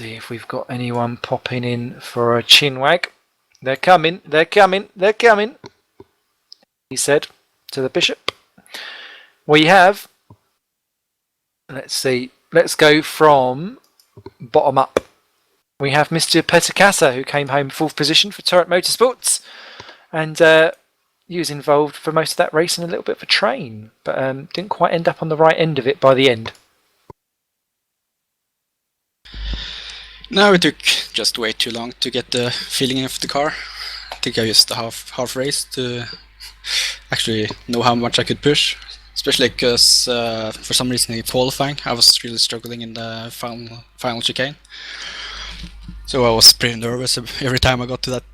See if we've got anyone popping in for a chinwag. They're coming, he said to the bishop. We have, let's see, let's go from bottom up. We have Mr. Petakasa, who came home 4th position for Turret Motorsports, and he was involved for most of that race in a little bit of a train, but didn't quite end up on the right end of it by the end. No, it took just way too long to get the feeling of the car. I think I used the half race to actually know how much I could push, especially because for some reason in qualifying I was really struggling in the final chicane. So I was pretty nervous every time I got to that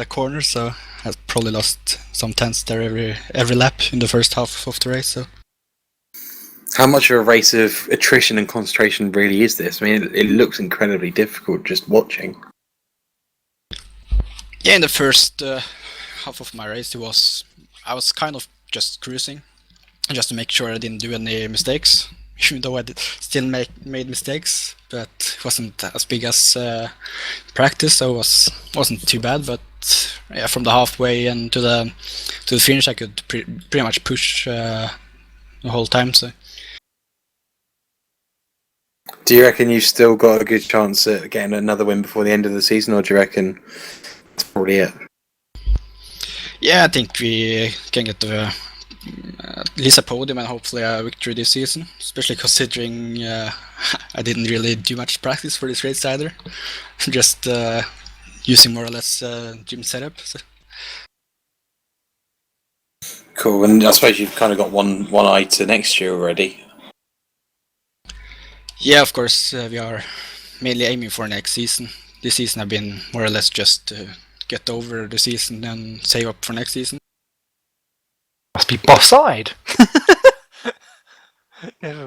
corner, so I probably lost some tenths there every lap in the first half of the race. So. How much of a race of attrition and concentration really is this? I mean, it looks incredibly difficult just watching. Yeah, in the first half of my race, I was kind of just cruising, just to make sure I didn't do any mistakes, even though I still made mistakes, but it wasn't as big as practice, so it wasn't too bad. But yeah, from the halfway and to the finish, I could pretty much push the whole time. So. Do you reckon you've still got a good chance at getting another win before the end of the season, or do you reckon that's probably it? Yeah, I think we can get to at least a podium and hopefully a victory this season, especially considering I didn't really do much practice for this race either. Just using more or less gym setup. So. Cool, and I suppose you've kind of got one eye to next year already. Yeah, of course, we are mainly aiming for next season. This season I've been more or less just to get over the season and save up for next season. Must be offside. Never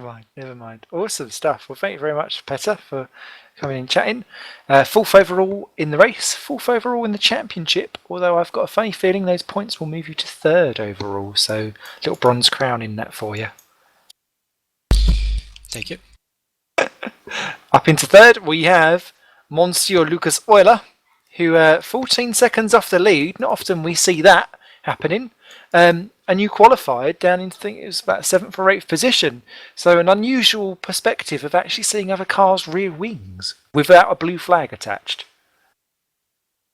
mind. Awesome stuff. Well, thank you very much, Petter, for coming and chatting. 4th overall in the race, 4th overall in the championship, although I've got a funny feeling those points will move you to 3rd overall, so little bronze crown in that for you. Thank you. Up into 3rd, we have Monsieur Lucas Euler, who 14 seconds off the lead. Not often we see that happening. And you qualified down into, I think it was about 7th or 8th position. So an unusual perspective of actually seeing other cars' rear wings without a blue flag attached.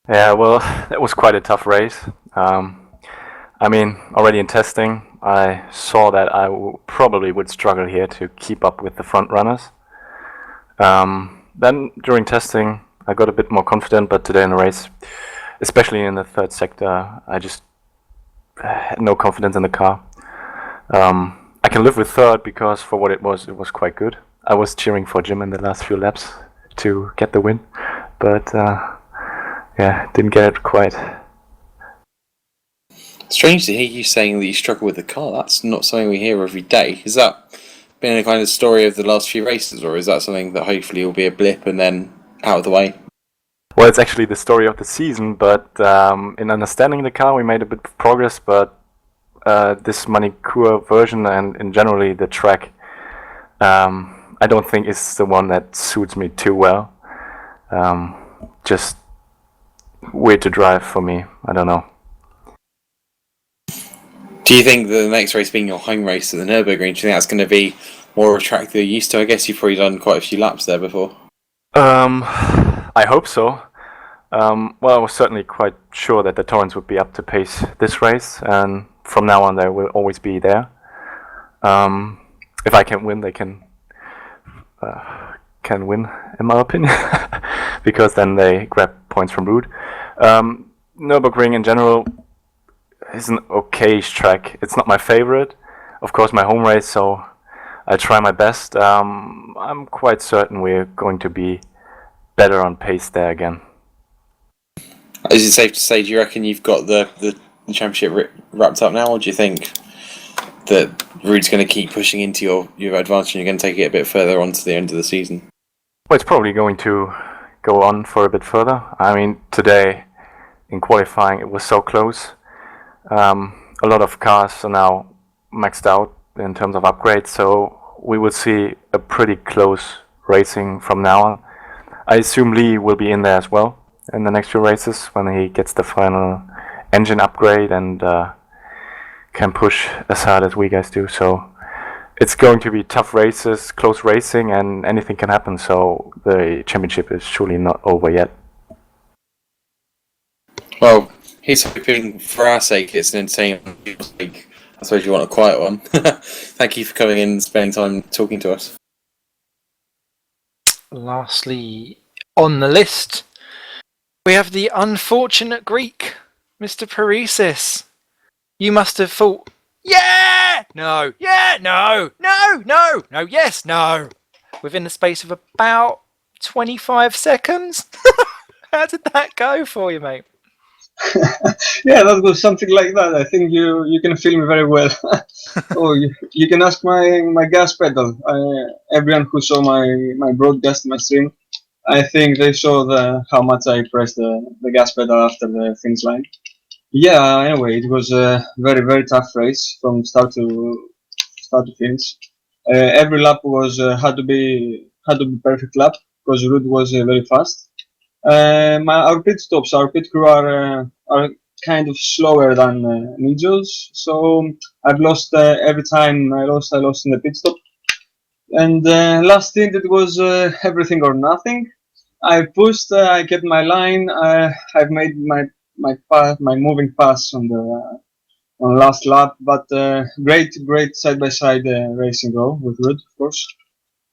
Yeah, well, that was quite a tough race. I mean, already in testing, I saw that I probably would struggle here to keep up with the front runners. Then during testing, I got a bit more confident, but today in the race, especially in the 3rd sector, I just had no confidence in the car. I can live with 3rd because for what it was quite good. I was cheering for Jim in the last few laps to get the win, but yeah, didn't get it quite. Strange to hear you saying that you struggle with the car. That's not something we hear every day. Has that been a kind of story of the last few races, or is that something that hopefully will be a blip and then out of the way? Well, it's actually the story of the season, but in understanding the car we made a bit of progress, but this Magny Cours version and in generally the track I don't think is the one that suits me too well. Just weird to drive for me. I don't know. Do you think the next race being your home race at the Nürburgring, do you think that's going to be more attractive than you're used to? I guess you've probably done quite a few laps there before. I hope so. Well, I was certainly quite sure that the Torrents would be up to pace this race, and from now on they will always be there. If I can win, they can win, in my opinion, because then they grab points from Ruud. Nürburgring in general is an okayish track. It's not my favorite, of course, my home race, so I try my best. I'm quite certain we're going to be better on pace there again. Is it safe to say, do you reckon you've got the championship wrapped up now, or do you think that Ruud's going to keep pushing into your advantage and you're going to take it a bit further on to the end of the season? Well, it's probably going to go on for a bit further. I mean, today in qualifying it was so close. A lot of cars are now maxed out in terms of upgrades, so we will see a pretty close racing from now on. I assume Lee will be in there as well in the next few races when he gets the final engine upgrade and can push as hard as we guys do. So it's going to be tough races, close racing, and anything can happen. So the championship is surely not over yet. Well, he's hoping for our sake it's an entertaining league. I suppose you want a quiet one. Thank you for coming in and spending time talking to us. Lastly, on the list, we have the unfortunate Greek, Mr. Paresis. You must have thought, yeah, no, yeah, no, no, no, no, yes, no, within the space of about 25 seconds. How did that go for you, mate? Yeah, that was something like that. I think you can feel me very well. Oh, you can ask my gas pedal. Everyone who saw my broadcast, my stream, I think they saw how much I pressed the gas pedal after the finish line. Yeah. Anyway, it was a very, very tough race from start to finish. Every lap was had to be perfect lap because Ruud was very fast. Our pit stops, our pit crew are kind of slower than Ninjas, so I've lost every time I lost in the pit stop. And last stint it was everything or nothing. I pushed, I kept my line. I've made my moving pass on last lap, but great side by side racing go with Ruud, of course.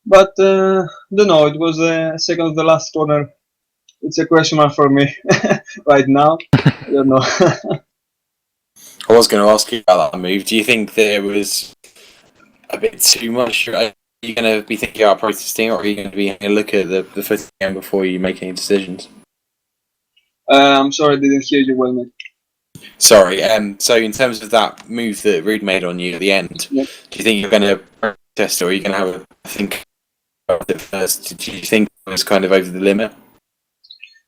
But don't know, it was second of the last corner. It's a question mark for me right now. I don't know. I was going to ask you about that move. Do you think there was a bit too much? Are you going to be thinking about protesting, or are you going to be having a look at the footage again before you make any decisions? I'm sorry, I didn't hear you well, mate. Sorry. So in terms of that move that Ruud made on you at the end, Yep. Do you think you're going to protest, or are you going to have a think about it first? Do you think it was kind of over the limit?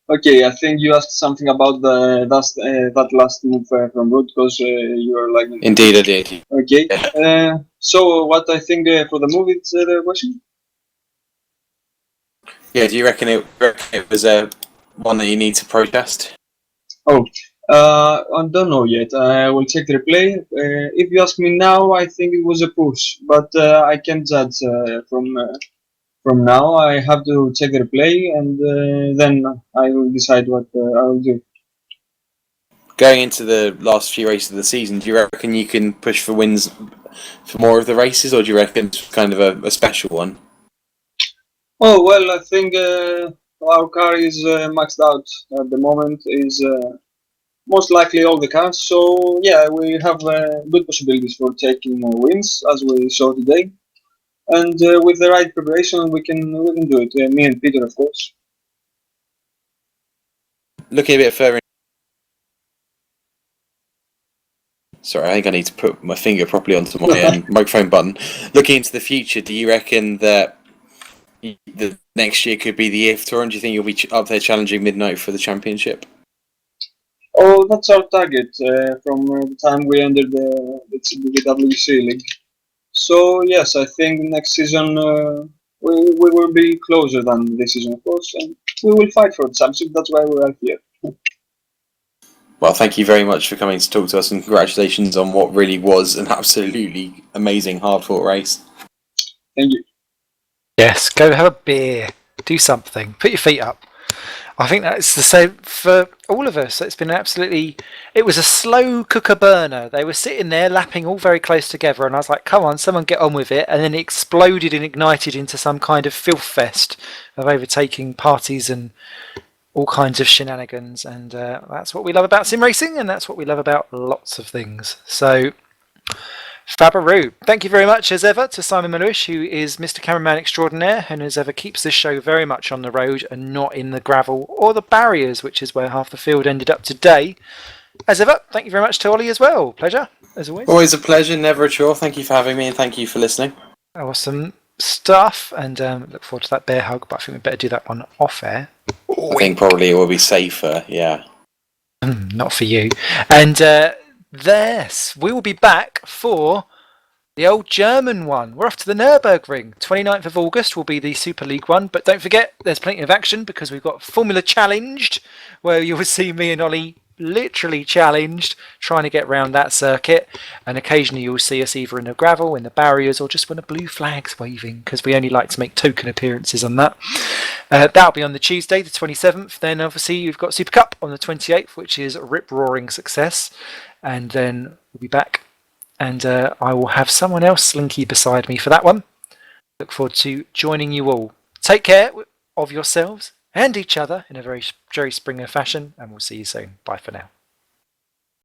Okay, I think you asked something about that last move from Ruud because you were like. Indeed, I did. Okay. Yeah. So what I think for the move, it's the question. Yeah. Do you reckon it was one that you need to protest? Oh, I don't know yet. I will check the replay. If you ask me now, I think it was a push, but I can't judge from now. I have to check the replay, and then I will decide what I will do. Going into the last few races of the season, do you reckon you can push for wins for more of the races, or do you reckon it's kind of a special one? Oh, well, I think our car is maxed out at the moment. Is most likely all the cars. So yeah, we have good possibilities for taking wins, as we saw today. And with the right preparation, we can do it. Me and Peter, of course. Looking a bit further. Sorry, I think I need to put my finger properly onto my microphone button. Looking into the future, do you reckon that the next year could be the year for Touring? Do you think you'll be up there challenging Midnight for the championship? Oh, that's our target from the time we entered the GPVWC league. So yes, I think next season we will be closer than this season, of course, and we will fight for the championship. That's why we are here. Well, thank you very much for coming to talk to us, and congratulations on what really was an absolutely amazing, hard-fought race. Thank you. Yes, go have a beer, do something, put your feet up. I think that's the same for all of us. It's been it was a slow cooker burner. They were sitting there lapping all very close together, and I was like, come on, someone get on with it. And then it exploded and ignited into some kind of filth fest of overtaking parties and all kinds of shenanigans. And that's what we love about sim racing, and that's what we love about lots of things. So, Fabaroo. Thank you very much, as ever, to Simon Maluish, who is Mr. Cameraman Extraordinaire, and as ever keeps this show very much on the road and not in the gravel or the barriers, which is where half the field ended up today. As ever, thank you very much to Ollie as well. Pleasure, as always. Always a pleasure, never a chore. Thank you for having me, and thank you for listening. Awesome stuff, and look forward to that bear hug, but I think we better do that one off air. I think probably it will be safer, yeah. Not for you. And yes, we will be back for the old German one. We're off to the Nürburgring. 29th of August will be the Super League one, but don't forget there's plenty of action because we've got Formula Challenged, where you will see me and Ollie literally challenged trying to get round that circuit, and occasionally you'll see us either in the gravel, in the barriers, or just when the blue flag's waving, because we only like to make token appearances on that. That'll be on the Tuesday, the 27th. Then obviously you've got Super Cup on the 28th, which is rip-roaring success. And then we'll be back, and I will have someone else slinky beside me for that one. Look forward to joining you all. Take care of yourselves and each other in a very Jerry Springer fashion, and we'll see you soon. Bye for now.